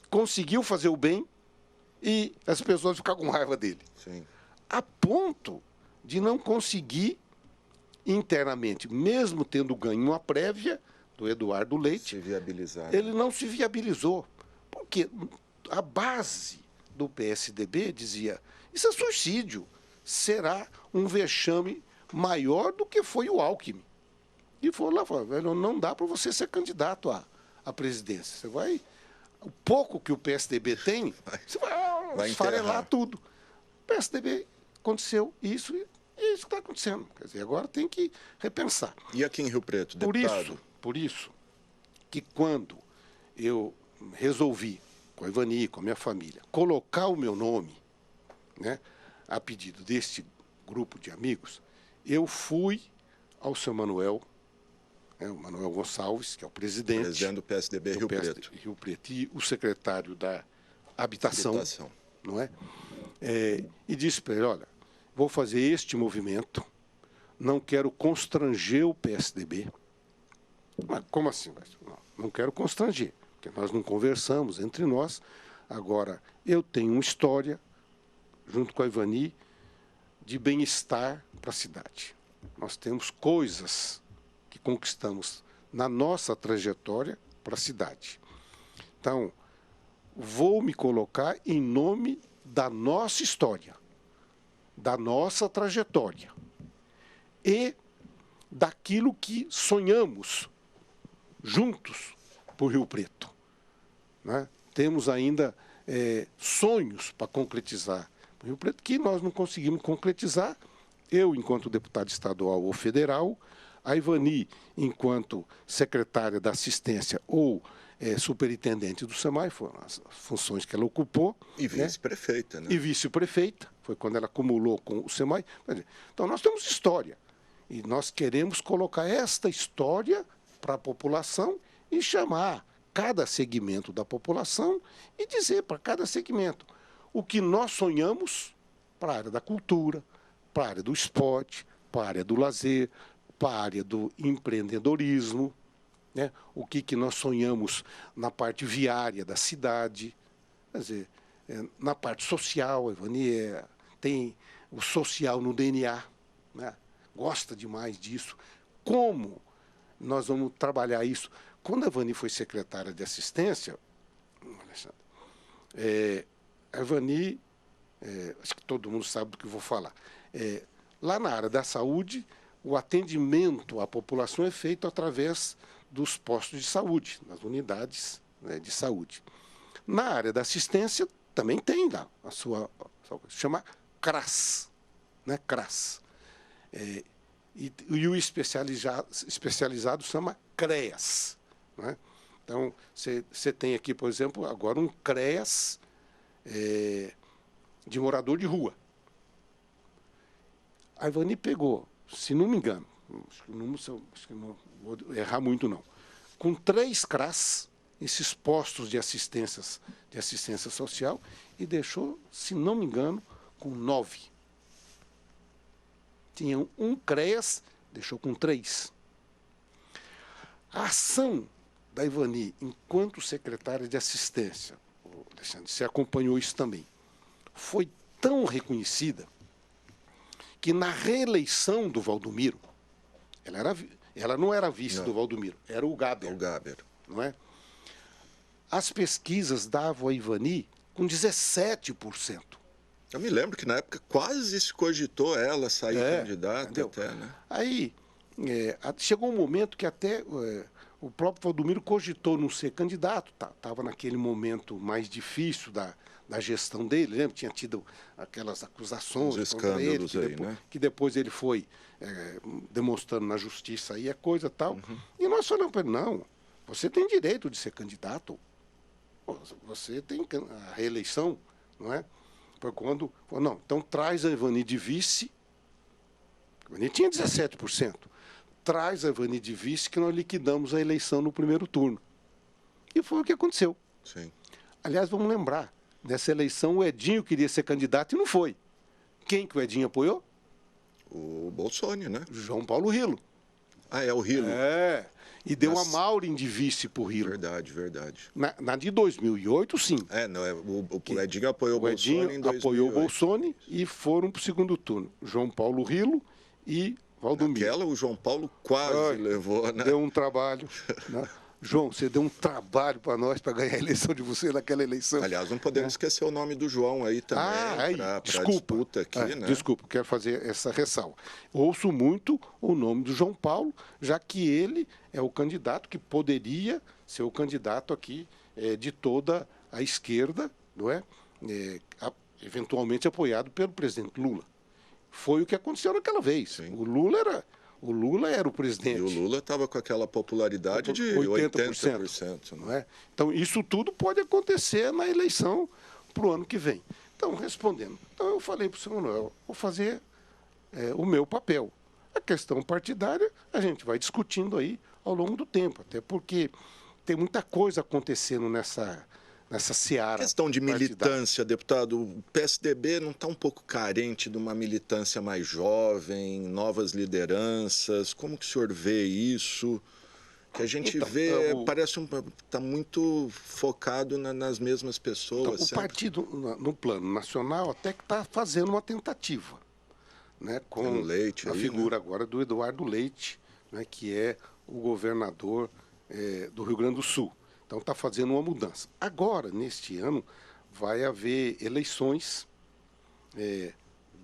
Conseguiu fazer o bem e as pessoas ficaram com raiva dele. Sim. A ponto de não conseguir internamente, mesmo tendo ganho uma prévia do Eduardo Leite, se viabilizar. Ele não se viabilizou. Porque a base do PSDB dizia, isso é suicídio, será um vexame maior do que foi o Alckmin. E foram lá, falaram, velho, não dá para você ser candidato à presidência. Você vai... O pouco que o PSDB tem, você vai esfarelar tudo. O PSDB aconteceu isso e é isso que está acontecendo. Quer dizer, agora tem que repensar. E aqui em Rio Preto, deputado? Por isso que quando eu resolvi, com a Ivani, com a minha família, colocar o meu nome, né, a pedido deste grupo de amigos, eu fui ao seu Manuel, o Manuel Gonçalves, que é o presidente do PSDB Rio Preto. Rio Preto, e o secretário da Habitação. Não é? E disse para ele, olha, vou fazer este movimento, não quero constranger o PSDB. Mas como assim? Não quero constranger, porque nós não conversamos entre nós. Agora, eu tenho uma história, junto com a Ivani, de bem-estar para a cidade. Nós temos coisas que conquistamos na nossa trajetória para a cidade. Então, vou me colocar em nome da nossa história, da nossa trajetória e daquilo que sonhamos juntos por Rio Preto, né? Temos ainda sonhos para concretizar por Rio Preto que nós não conseguimos concretizar. Eu, enquanto deputado estadual ou federal, A Ivani, enquanto secretária da assistência ou superintendente do SEMAI, foram as funções que ela ocupou. E vice-prefeita, né? E vice-prefeita, foi quando ela acumulou com o SEMAI. Então, nós temos história. E nós queremos colocar esta história para a população e chamar cada segmento da população e dizer para cada segmento o que nós sonhamos para a área da cultura, para a área do esporte, para a área do lazer, para a área do empreendedorismo, né? O que nós sonhamos na parte viária da cidade, quer dizer, na parte social. A Ivani tem o social no DNA, né? Gosta demais disso. Como nós vamos trabalhar isso? Quando a Ivani foi secretária de assistência, a Ivani, acho que todo mundo sabe do que eu vou falar, lá na área da saúde, o atendimento à população é feito através dos postos de saúde, nas unidades, né, de saúde. Na área da assistência, também tem lá a sua chama CRAS, né, CRAS. E o especializado chama CREAS. Né? Então, você tem aqui, por exemplo, agora um CREAS de morador de rua. A Ivani pegou, se não me engano, acho que não vou errar muito não, com 3 CRAS, esses postos de assistência social, e deixou, se não me engano, com 9. Tinha um CREAS, deixou com 3. A ação da Ivani, enquanto secretária de assistência, Alexandre, você acompanhou isso também, foi tão reconhecida que na reeleição do Valdomiro, ela não era vice do Valdomiro, era o Gaber. O Gaber. Não é? As pesquisas davam a Ivani com 17%. Eu me lembro que na época quase se cogitou ela sair candidata, entendeu? Até, né? Aí chegou um momento que até o próprio Valdomiro cogitou não ser candidato, estava naquele momento mais difícil da gestão dele, lembra? Tinha tido aquelas acusações contra ele, que depois ele foi demonstrando na justiça aí a coisa tal. Uhum. E nós falamos para ele, não, você tem direito de ser candidato, você tem a reeleição, não é? Foi quando, não, então traz a Ivani de vice, a Ivani tinha 17%, traz a Ivani de vice que nós liquidamos a eleição no primeiro turno. E foi o que aconteceu. Sim. Aliás, vamos lembrar, nessa eleição o Edinho queria ser candidato e não foi. Quem que o Edinho apoiou? O Bolsonaro, né? João Paulo Rilo. Ah, é o Rilo. E deu a Maureen de vice para o Rilo. Verdade. Na de 2008, sim. O Edinho apoiou o Bolsonaro em 2008. Apoiou o Bolsonaro e foram para o segundo turno. João Paulo Rilo e Valdomiro. Naquela o João Paulo quase levou, né? Deu um trabalho. Né? João, você deu um trabalho para nós para ganhar a eleição de você naquela eleição. Aliás, não podemos esquecer o nome do João aí também. Para disputa aqui, né? Desculpa, quero fazer essa ressalva. Ouço muito o nome do João Paulo, já que ele é o candidato que poderia ser o candidato aqui de toda a esquerda, não é? Eventualmente apoiado pelo presidente Lula. Foi o que aconteceu naquela vez. Sim. O Lula era o presidente. E o Lula estava com aquela popularidade de 80%. Não é? Então, isso tudo pode acontecer na eleição para o ano que vem. Então, respondendo. Então, eu falei para o senhor Manuel, vou fazer o meu papel. A questão partidária, a gente vai discutindo aí ao longo do tempo, até porque tem muita coisa acontecendo nessa seara. A questão de militância, deputado, o PSDB não está um pouco carente de uma militância mais jovem, novas lideranças? Como que o senhor vê isso? Que a gente vê, parece está muito focado nas mesmas pessoas. Então, o partido, no plano nacional, até que está fazendo uma tentativa, né, com Leite, a figura agora do Eduardo Leite, né, que é o governador do Rio Grande do Sul. Então, está fazendo uma mudança. Agora, neste ano, vai haver eleições,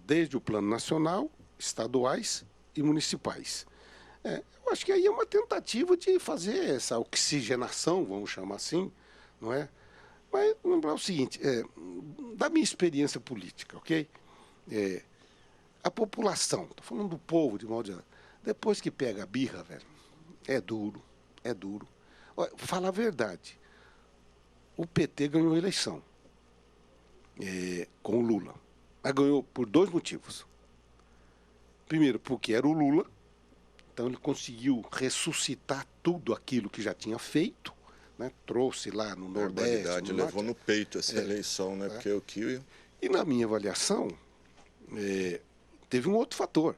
desde o plano nacional, estaduais e municipais. Eu acho que aí é uma tentativa de fazer essa oxigenação, vamos chamar assim, não é? Mas lembrar o seguinte, da minha experiência política, ok? A população, estou falando do povo de modo geral, Depois que pega a birra, velho, é duro, é duro. Olha, fala a verdade. O PT ganhou a eleição com o Lula. Mas ganhou por 2 motivos. Primeiro, porque era o Lula, então ele conseguiu ressuscitar tudo aquilo que já tinha feito, né? Trouxe lá no Nordeste. No levou no peito essa eleição, né? Porque o que... E na minha avaliação, teve um outro fator.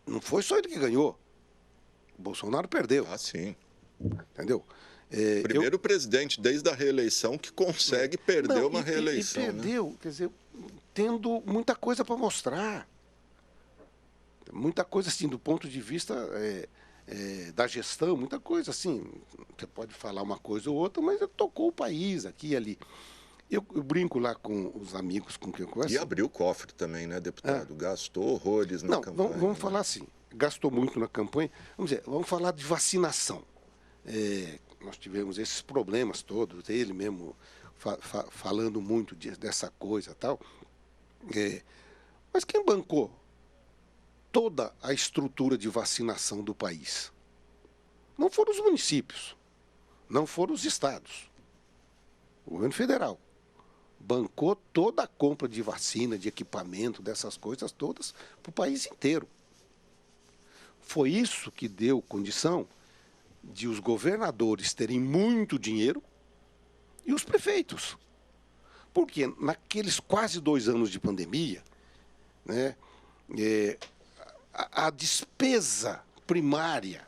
Não foi só ele que ganhou. O Bolsonaro perdeu. Ah, sim. Entendeu? Primeiro presidente, desde a reeleição, que consegue perder uma reeleição. E perdeu, né? Quer dizer, tendo muita coisa para mostrar. Muita coisa, assim, do ponto de vista da gestão, muita coisa, assim. Você pode falar uma coisa ou outra, mas ele tocou o país aqui e ali. Eu brinco lá com os amigos com quem eu converso. E abriu o cofre também, né, deputado? Gastou horrores na campanha. Vamos falar assim, gastou muito na campanha. Vamos falar de vacinação. Nós tivemos esses problemas todos, ele mesmo falando muito dessa coisa e tal. Mas quem bancou toda a estrutura de vacinação do país? Não foram os municípios, não foram os estados. O governo federal bancou toda a compra de vacina, de equipamento, dessas coisas todas, para o país inteiro. Foi isso que deu condição de os governadores terem muito dinheiro e os prefeitos. Porque naqueles quase 2 anos de pandemia, né, a despesa primária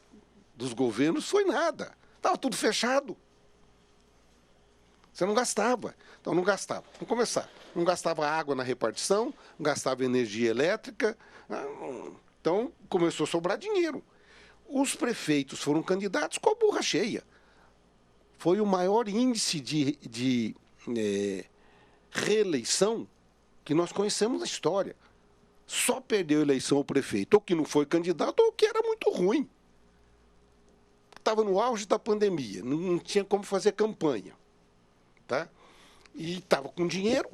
dos governos foi nada. Estava tudo fechado. Você não gastava. Então, não gastava. Vamos começar. Não gastava água na repartição, não gastava energia elétrica. Então, começou a sobrar dinheiro. Os prefeitos foram candidatos com a burra cheia. Foi o maior índice de reeleição que nós conhecemos na história. Só perdeu a eleição o prefeito, ou que não foi candidato, ou que era muito ruim. Estava no auge da pandemia, não tinha como fazer campanha. Tá? E estava com dinheiro,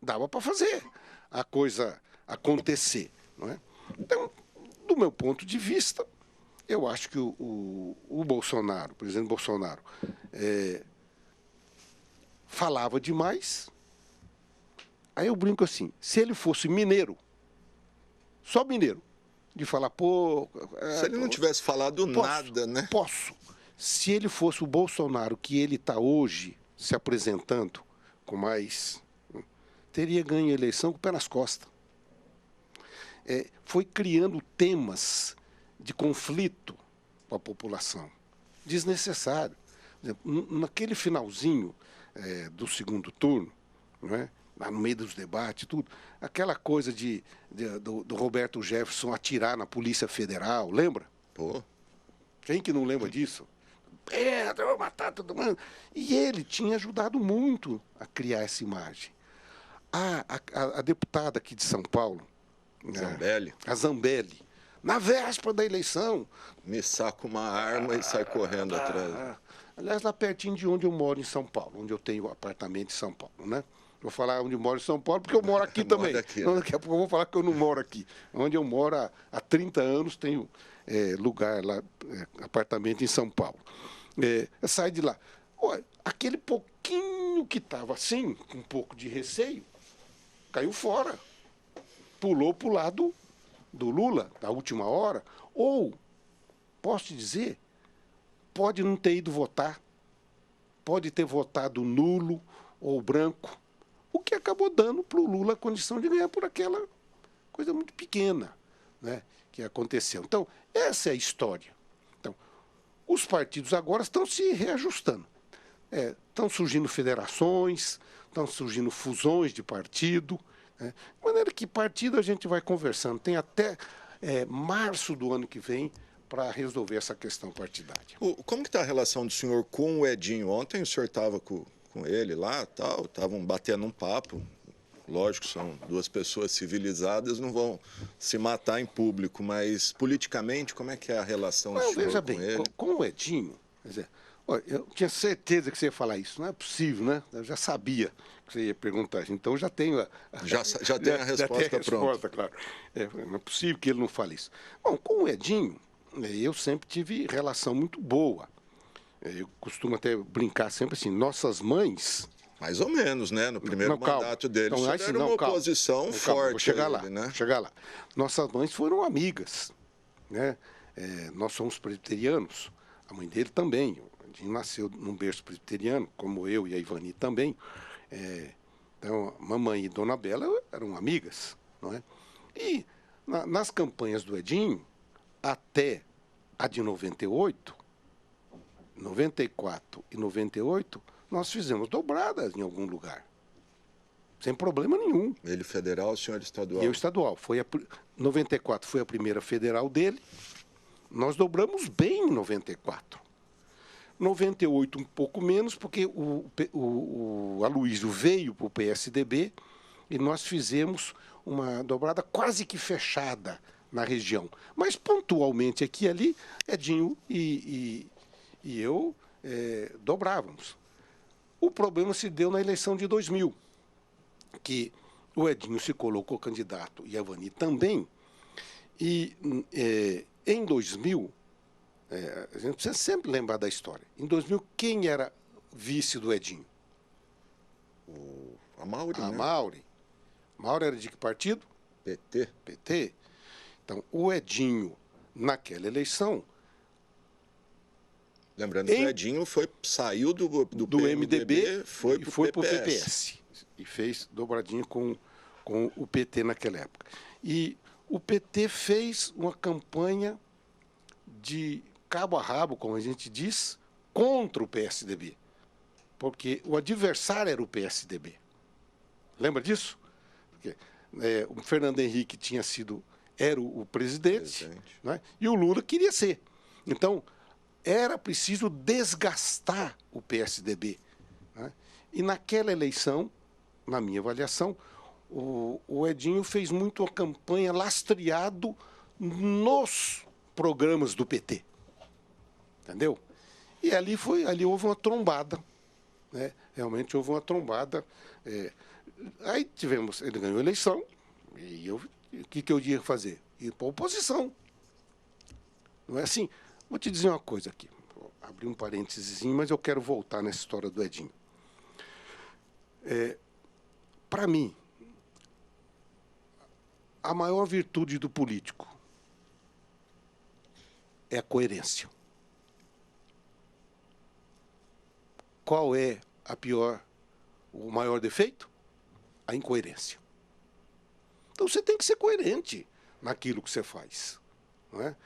dava para fazer a coisa acontecer. Não é? Então, do meu ponto de vista, eu acho que o Bolsonaro, o presidente Bolsonaro, falava demais. Aí eu brinco assim, se ele fosse mineiro, só mineiro, de falar, se ele não tivesse falado nada, né? Posso. Se ele fosse o Bolsonaro que ele está hoje se apresentando com mais... teria ganho a eleição com o pé nas costas. Foi criando temas de conflito com a população, desnecessário. Naquele finalzinho do segundo turno, não é? Lá no meio dos debates, tudo, aquela coisa do Roberto Jefferson atirar na Polícia Federal, lembra? Pô. Quem que não lembra disso? Eu vou matar todo mundo. E ele tinha ajudado muito a criar essa imagem. A deputada aqui de São Paulo, Zambelli. A Zambelli, na véspera da eleição... Me saca uma arma e sai correndo atrás. Aliás, lá pertinho de onde eu moro em São Paulo, onde eu tenho apartamento em São Paulo, né? Vou falar onde eu moro em São Paulo, porque eu moro aqui também. Aqui, né? Daqui a pouco eu vou falar que eu não moro aqui. Onde eu moro há 30 anos, tenho lugar lá, apartamento em São Paulo. Eu saio de lá. Olha, aquele pouquinho que estava assim, com um pouco de receio, caiu fora. Pulou para o lado do Lula, da última hora. Ou, posso te dizer, pode não ter ido votar. Pode ter votado nulo ou branco. O que acabou dando para o Lula a condição de ganhar por aquela coisa muito pequena, né, que aconteceu. Então, essa é a história. Então, os partidos agora estão se reajustando. Estão surgindo federações, estão surgindo fusões de partido. Né, de maneira que partido a gente vai conversando. Tem até março do ano que vem para resolver essa questão partidária. Como que está a relação do senhor com o Edinho? Ontem o senhor estava com ele lá, tal, estavam batendo um papo. Lógico, são 2 pessoas civilizadas, não vão se matar em público, mas politicamente, como é que é a relação do senhor veja com bem, ele? com o Edinho, quer dizer, Olha, eu tinha certeza que você ia falar isso. Não é possível, né? Eu já sabia que você ia perguntar. Então, eu já tenho Já tem a resposta pronta. Claro. Não é possível que ele não fale isso. Bom, com o Edinho, eu sempre tive relação muito boa. Eu costumo até brincar sempre assim, nossas mães... Mais ou menos, né? No primeiro mandato dele, então, era uma oposição forte. Vou chegar lá, ele, né? vou chegar lá. Nossas mães foram amigas, né? Nós somos presbiterianos, a mãe dele também. O Edinho nasceu num berço presbiteriano, como eu e a Ivani também. Então, a mamãe e Dona Bela eram amigas, não é? E nas campanhas do Edinho, até a de 98, 94 e 98, nós fizemos dobradas em algum lugar. Sem problema nenhum. Ele federal, o senhor estadual? E eu estadual. 94 foi a primeira federal dele. Nós dobramos bem em 94. 98 um pouco menos, porque o Aloysio veio para o PSDB e nós fizemos uma dobrada quase que fechada na região. Mas pontualmente aqui e ali, Edinho e eu dobrávamos. O problema se deu na eleição de 2000, que o Edinho se colocou candidato e a Ivani também. E em 2000, a gente precisa sempre lembrar da história. Em 2000, quem era vice do Edinho? A Mauri, a né? Mauri. Mauri era de que partido? PT. PT. Então, o Edinho, naquela eleição... Lembrando que o Edinho saiu do MDB foi para o PPS. E fez dobradinha com o PT naquela época. E o PT fez uma campanha de cabo a rabo, como a gente diz, contra o PSDB. Porque o adversário era o PSDB. Lembra disso? Porque, o Fernando Henrique era o presidente. Né? E o Lula queria ser. Então, era preciso desgastar o PSDB. Né? E naquela eleição, na minha avaliação, o Edinho fez muito a campanha lastreado nos programas do PT. Entendeu? E ali houve uma trombada. Né? Realmente houve uma trombada. Aí ele ganhou a eleição, e o que eu ia fazer? Ir para a oposição. Não é assim? Vou te dizer uma coisa aqui. Vou abrir um parênteses, mas eu quero voltar nessa história do Edinho. Para mim, a maior virtude do político é a coerência. Qual é o maior defeito? A incoerência. Então você tem que ser coerente naquilo que você faz. Não é?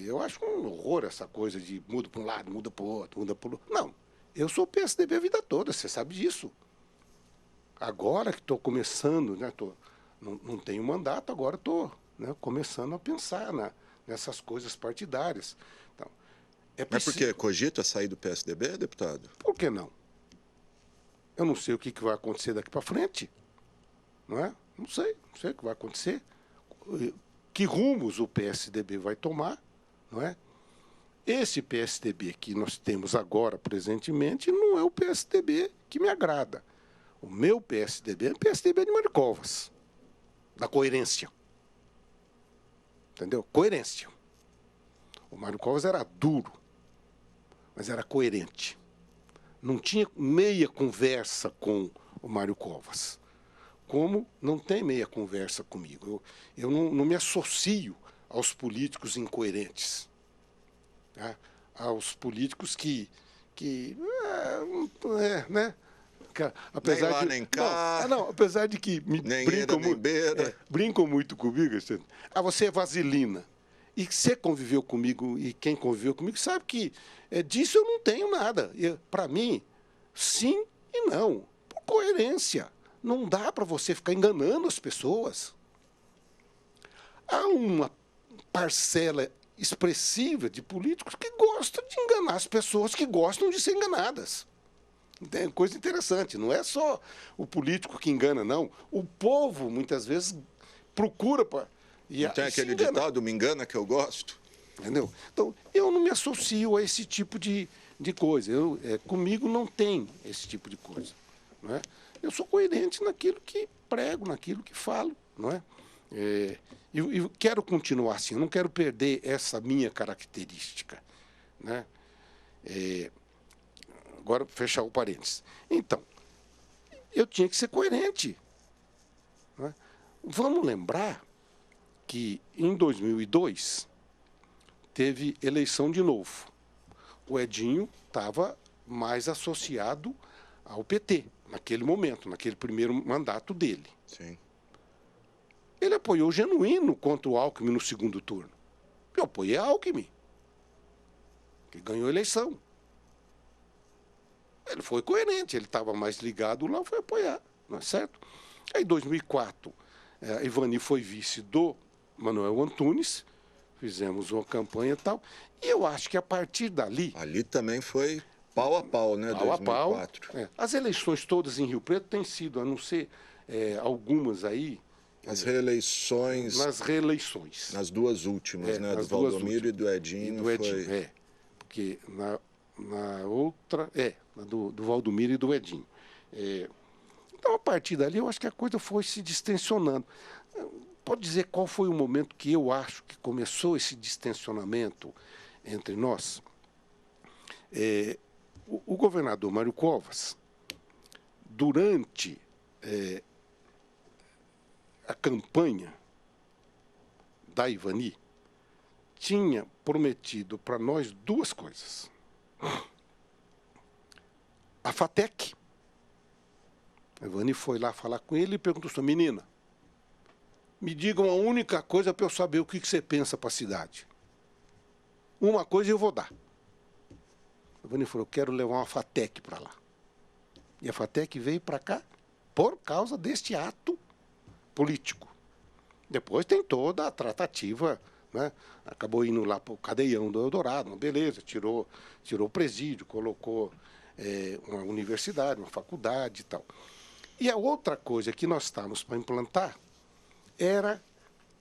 Eu acho um horror essa coisa de muda para um lado, muda para o outro, muda para o outro. Não, eu sou PSDB a vida toda, você sabe disso. Agora que estou começando, né, não tenho mandato, agora estou começando a pensar nessas coisas partidárias. Então, Mas por que? Cogita sair do PSDB, deputado? Por que não? Eu não sei o que vai acontecer daqui para frente. Não é? Não sei o que vai acontecer. Que rumos o PSDB vai tomar, não é? Esse PSDB que nós temos agora, presentemente, não é o PSDB que me agrada. O meu PSDB é o PSDB de Mário Covas, da coerência. Entendeu? Coerência. O Mário Covas era duro, mas era coerente. Não tinha meia conversa com o Mário Covas. Como não tem meia conversa comigo. Eu não me associo aos políticos incoerentes. Tá? Aos políticos né? Apesar nem lá, nem cá. Apesar de que brincam muito comigo. Você é vaselina. E você conviveu comigo, e quem conviveu comigo sabe que disso eu não tenho nada. Para mim, sim e não. Por coerência. Não dá para você ficar enganando as pessoas. Há uma parcela expressiva de políticos que gostam de enganar as pessoas que gostam de ser enganadas. É coisa interessante, não é só o político que engana, não. O povo, muitas vezes, procura para... Não tem aquele ditado, me engana que eu gosto? Entendeu? Então, eu não me associo a esse tipo de de coisa. Comigo não tem esse tipo de coisa. Não é? Eu sou coerente naquilo que prego, naquilo que falo. Não é? Eu quero continuar assim, eu não quero perder essa minha característica. Né? Agora, fechar o parênteses. Então, eu tinha que ser coerente. Não é? Vamos lembrar que, em 2002, teve eleição de novo. O Edinho estava mais associado ao PT, naquele momento, naquele primeiro mandato dele. Sim. Ele apoiou o Genuíno contra o Alckmin no segundo turno. Eu apoiei a Alckmin, que ganhou a eleição. Ele foi coerente, ele estava mais ligado lá, foi apoiar, não é certo? Aí, em 2004, Ivani foi vice do Manuel Antunes, fizemos uma campanha e tal, e eu acho que a partir dali... Ali também foi pau a pau, né, pau 2004. A pau. As eleições todas em Rio Preto têm sido, a não ser algumas aí... As reeleições... Nas reeleições. Nas duas últimas, né, do Valdomiro e do Edinho. Porque na outra... do Valdomiro e do Edinho. Então, a partir dali, eu acho que a coisa foi se distensionando. Pode dizer qual foi o momento que eu acho que começou esse distensionamento entre nós? O governador Mário Covas, durante a campanha da Ivani, tinha prometido para nós duas coisas. A FATEC. A Ivani foi lá falar com ele e perguntou assim: menina, me digam a única coisa para eu saber o que você pensa para a cidade. Uma coisa eu vou dar. A Ivani falou: eu quero levar uma FATEC para lá. E a FATEC veio para cá por causa deste ato político. Depois tem toda a tratativa, né? Acabou indo lá para o cadeião do Eldorado, beleza, tirou o presídio, colocou uma universidade, uma faculdade e tal. E a outra coisa que nós estávamos para implantar era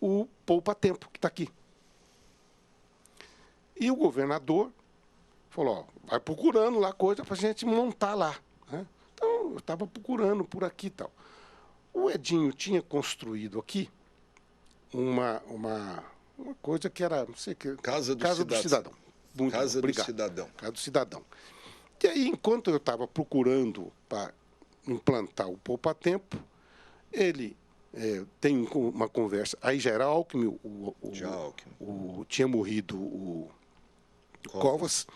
o poupa-tempo, que está aqui. E o governador falou: ó, vai procurando lá coisa para a gente montar lá. Né? Então, eu estava procurando por aqui e tal. O Edinho tinha construído aqui uma coisa que era, não sei o que... Casa do Cidadão. Muito Casa obrigado. do Cidadão. Casa do Cidadão. E aí, enquanto eu estava procurando para implantar o poupa-tempo, ele tem uma conversa. Aí já era Alckmin, tinha morrido o Covas,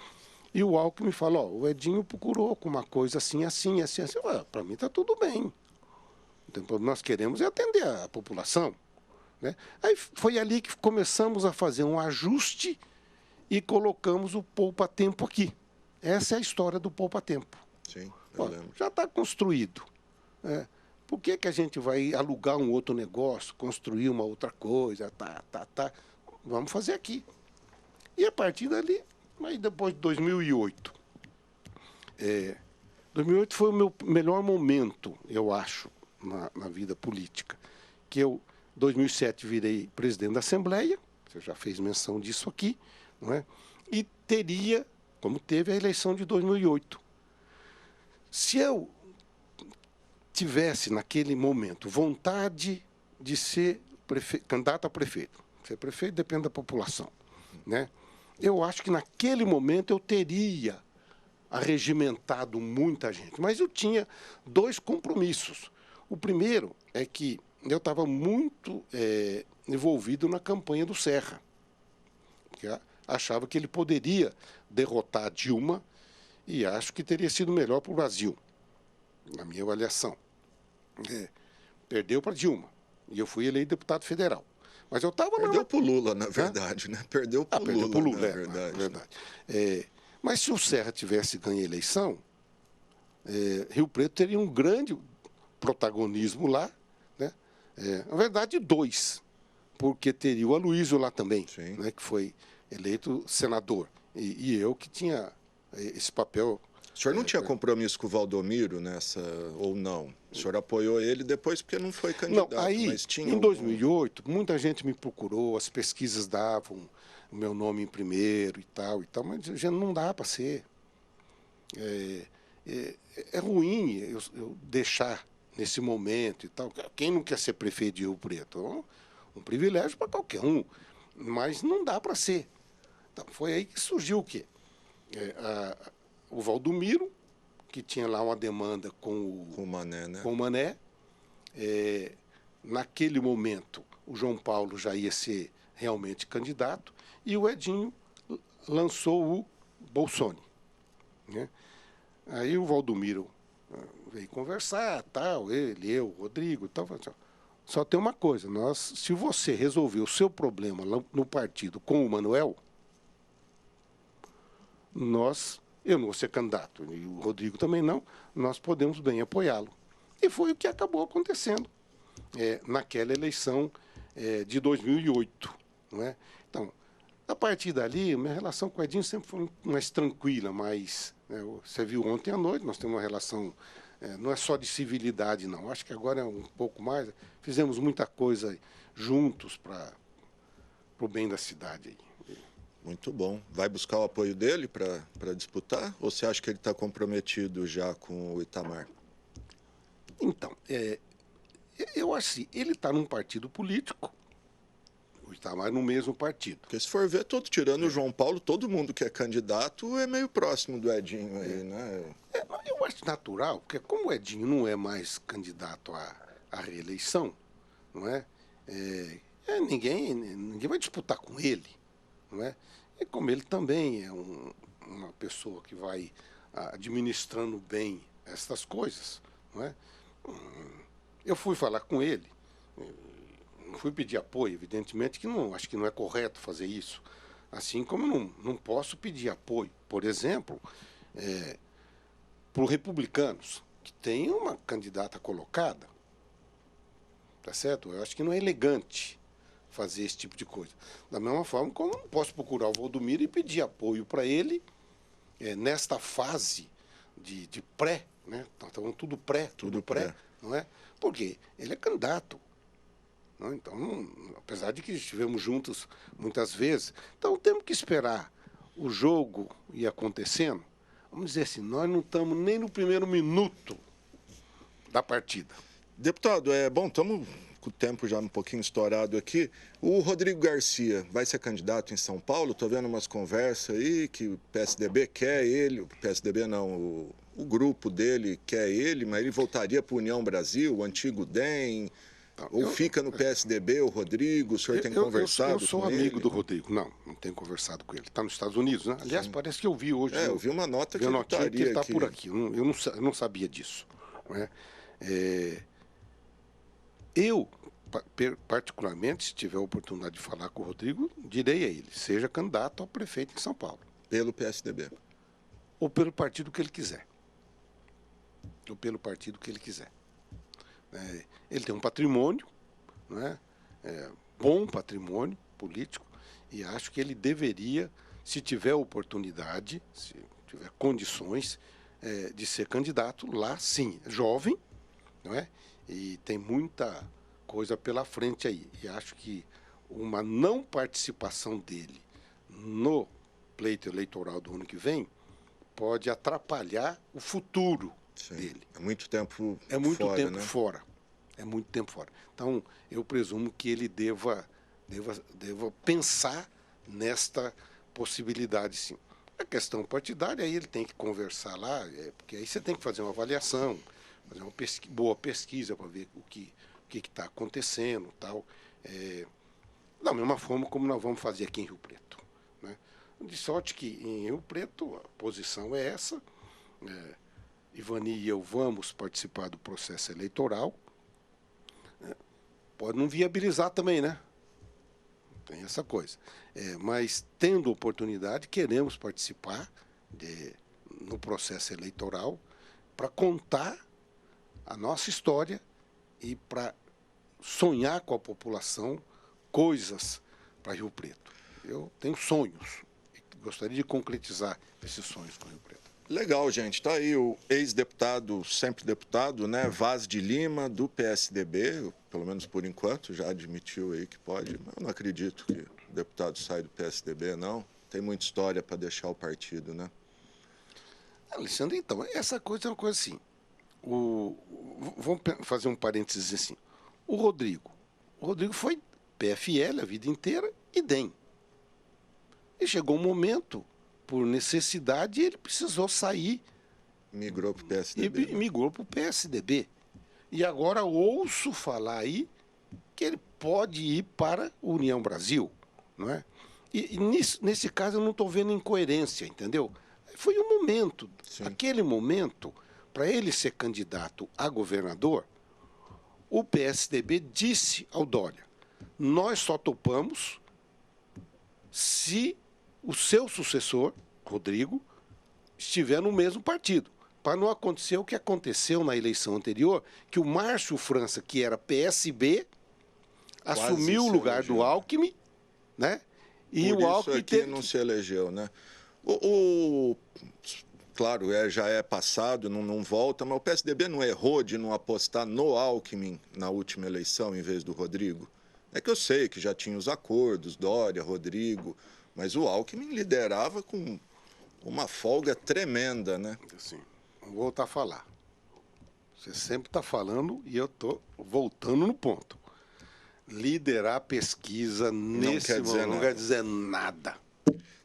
e o Alckmin falou: ó, o Edinho procurou com uma coisa assim, assim, assim, assim. Para mim está tudo bem. Então, nós queremos atender a população. Né? Aí foi ali que começamos a fazer um ajuste e colocamos o poupa-tempo aqui. Essa é a história do poupa-tempo. Sim, eu lembro. Já está construído. Por que a gente vai alugar um outro negócio, construir uma outra coisa? Vamos fazer aqui. E a partir dali, aí depois de 2008. 2008 foi o meu melhor momento, eu acho, na vida política. Que eu, em 2007, virei presidente da Assembleia, você já fez menção disso aqui, não é? E teria, como teve a eleição de 2008. Se eu tivesse, naquele momento, vontade de ser candidato a prefeito, ser prefeito depende da população, né? Eu acho que naquele momento eu teria arregimentado muita gente, mas eu tinha dois compromissos. O primeiro é que eu estava muito envolvido na campanha do Serra, que achava que ele poderia derrotar Dilma e acho que teria sido melhor para o Brasil, na minha avaliação. Perdeu para Dilma e eu fui eleito deputado federal. Mas eu estava lá. Perdeu para o Lula, na verdade, né? Perdeu para o Lula, na verdade. Mas se o Serra tivesse ganho a eleição, Rio Preto teria um grande protagonismo lá, né? Na verdade, dois, porque teria o Aloysio lá também, né? Que foi eleito senador, e eu que tinha esse papel. O senhor não tinha compromisso com o Valdomiro nessa, ou não? O senhor apoiou ele depois porque não foi candidato, não, aí, mas tinha... Em 2008, muita gente me procurou, as pesquisas davam o meu nome em primeiro e tal, mas já não dá para ser. É ruim eu deixar nesse momento e tal. Quem não quer ser prefeito de Rio Preto? Um privilégio para qualquer um, mas não dá para ser. Então, foi aí que surgiu o quê? O Valdomiro, que tinha lá uma demanda com o Mané, né? Com o Mané. Naquele momento, o João Paulo já ia ser realmente candidato e o Edinho lançou o Bolsonaro, né? Aí o Valdomiro veio conversar, tal, ele, eu, o Rodrigo, tal. Só tem uma coisa, se você resolver o seu problema no partido com o Manuel, eu não vou ser candidato, e o Rodrigo também não, nós podemos bem apoiá-lo. E foi o que acabou acontecendo naquela eleição de 2008. Não é? Então, a partir dali, minha relação com o Edinho sempre foi mais tranquila, mas você viu ontem à noite, nós temos uma relação, não é só de civilidade, não. Acho que agora é um pouco mais. Fizemos muita coisa juntos para o bem da cidade. Aí. Muito bom. Vai buscar o apoio dele para disputar? Ou você acha que ele está comprometido já com o Itamar? Então, eu acho assim, ele está num partido político, o Itamar no mesmo partido. Porque se for ver, tirando o João Paulo, todo mundo que é candidato é meio próximo do Edinho aí, né? Eu acho natural, porque como o Edinho não é mais candidato à reeleição, não é? Ninguém vai disputar com ele, não é? E como ele também é uma pessoa que vai administrando bem essas coisas, não é? Eu fui falar com ele, não fui pedir apoio, evidentemente que não, acho que não é correto fazer isso. Assim como eu não posso pedir apoio, por exemplo, para os republicanos, que tem uma candidata colocada, tá certo? Eu acho que não é elegante fazer esse tipo de coisa. Da mesma forma como eu não posso procurar o Valdomiro e pedir apoio para ele nesta fase de pré, né? Então, tudo pré, não é? Porque ele é candidato. Não? Então, apesar de que estivemos juntos muitas vezes, então temos que esperar o jogo ir acontecendo. Vamos dizer assim, nós não estamos nem no primeiro minuto da partida. Deputado, estamos com o tempo já um pouquinho estourado aqui. O Rodrigo Garcia vai ser candidato em São Paulo? Estou vendo umas conversas aí que o PSDB quer ele, o PSDB não, o grupo dele quer ele, mas ele voltaria para a União Brasil, o antigo DEM, ou fica no PSDB, o Rodrigo, o senhor tem conversado com ele? Eu sou amigo do Rodrigo, não tenho conversado com ele. Está nos Estados Unidos, né? Aliás, parece que eu vi hoje. Eu vi uma nota que ele estaria que ele está por aqui. Eu não sabia disso. Não é? Eu, particularmente, se tiver a oportunidade de falar com o Rodrigo, direi a ele, seja candidato a prefeito em São Paulo. Pelo PSDB. Ou pelo partido que ele quiser. Ou pelo partido que ele quiser. Ele tem um patrimônio, não é? Bom patrimônio político, e acho que ele deveria, se tiver oportunidade, se tiver condições, de ser candidato lá, sim. Jovem, não é? E tem muita coisa pela frente aí. E acho que uma não participação dele no pleito eleitoral do ano que vem pode atrapalhar o futuro dele. É muito tempo fora. É muito tempo fora. Então, eu presumo que ele deva pensar nesta possibilidade, sim. A questão partidária, aí ele tem que conversar lá, porque aí você tem que fazer uma avaliação, fazer uma boa pesquisa para ver o que está acontecendo, tal. Da mesma forma como nós vamos fazer aqui em Rio Preto, né? De sorte que em Rio Preto a posição é essa. Ivani e eu vamos participar do processo eleitoral. Pode não viabilizar também, né? Tem essa coisa. Mas, tendo oportunidade, queremos participar no processo eleitoral para contar a nossa história e para sonhar com a população coisas para Rio Preto. Eu tenho sonhos e gostaria de concretizar esses sonhos com Rio Preto. Legal, gente. Está aí o ex-deputado, sempre deputado, né? Vaz de Lima, do PSDB, pelo menos por enquanto, já admitiu aí que pode. Mas eu não acredito que o deputado saia do PSDB, não. Tem muita história para deixar o partido, né? Alexandre, então, essa coisa é uma coisa assim. Vamos fazer um parênteses assim. O Rodrigo foi PFL a vida inteira e DEM. E chegou um momento, por necessidade, ele precisou sair. Migrou para o PSDB. E migrou para o PSDB. E agora ouço falar aí que ele pode ir para a União Brasil, não é? E nesse caso eu não estou vendo incoerência, entendeu? Foi um momento, Sim. Aquele momento, para ele ser candidato a governador, o PSDB disse ao Dória: nós só topamos se o seu sucessor, Rodrigo, estiver no mesmo partido. Para não acontecer o que aconteceu na eleição anterior, que o Márcio França, que era PSB, assumiu o lugar do Alckmin, né? E por o Alckmin aqui não se elegeu, né? Claro, já é passado, não volta, mas o PSDB não errou de não apostar no Alckmin na última eleição em vez do Rodrigo? É que eu sei que já tinha os acordos, Dória, Rodrigo, mas o Alckmin liderava com uma folga tremenda, né? Assim, vou voltar a falar. Você sempre está falando e eu estou voltando no ponto. Liderar a pesquisa nesse momento não quer dizer nada.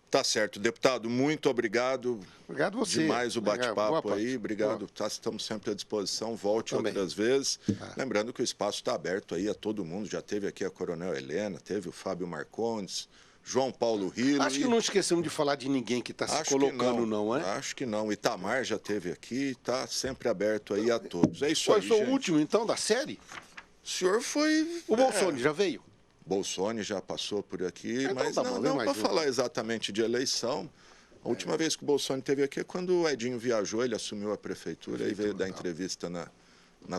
Tá certo. Deputado, muito obrigado. Obrigado você. Demais o bate-papo aí. Obrigado. Boa. Estamos sempre à disposição. Volte Também. Outras vezes. Lembrando que o espaço está aberto aí a todo mundo. Já teve aqui a Coronel Helena, teve o Fábio Marcondes, João Paulo Rilo. Acho que não esquecemos de falar de ninguém que está se colocando, não é? Acho que não. Itamar já teve aqui, está sempre aberto aí a todos. É isso aí, eu sou gente. o último, então, da série? O senhor foi... O Bolsonaro já veio? Bolsonaro já passou por aqui, então, mas tá não para falar exatamente de eleição. A última vez que o Bolsonaro esteve aqui é quando o Edinho viajou, ele assumiu a prefeitura e veio dar entrevista na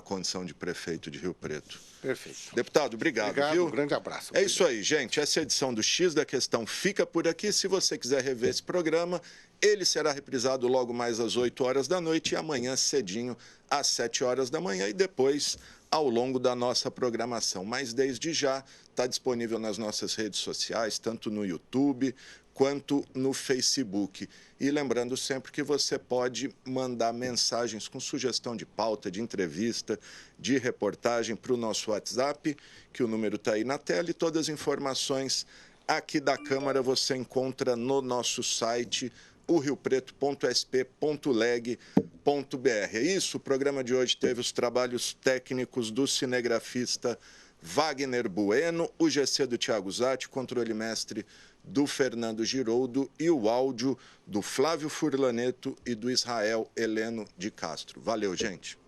condição de prefeito de Rio Preto. Perfeito. Deputado, obrigado, viu? Um grande abraço. É isso aí, gente. Essa edição do X da Questão fica por aqui. Se você quiser rever esse programa, ele será reprisado logo mais às 8 horas da noite e amanhã cedinho às 7 horas da manhã e depois ao longo da nossa programação. Mas desde já está disponível nas nossas redes sociais, tanto no YouTube quanto no Facebook. E lembrando sempre que você pode mandar mensagens com sugestão de pauta, de entrevista, de reportagem para o nosso WhatsApp, que o número está aí na tela, e todas as informações aqui da Câmara você encontra no nosso site, riopreto.sp.leg.br. É isso, o programa de hoje teve os trabalhos técnicos do cinegrafista Wagner Bueno, o GC do Thiago Zatti, controle mestre do Fernando Giroldo e o áudio do Flávio Furlaneto e do Israel Heleno de Castro. Valeu, gente.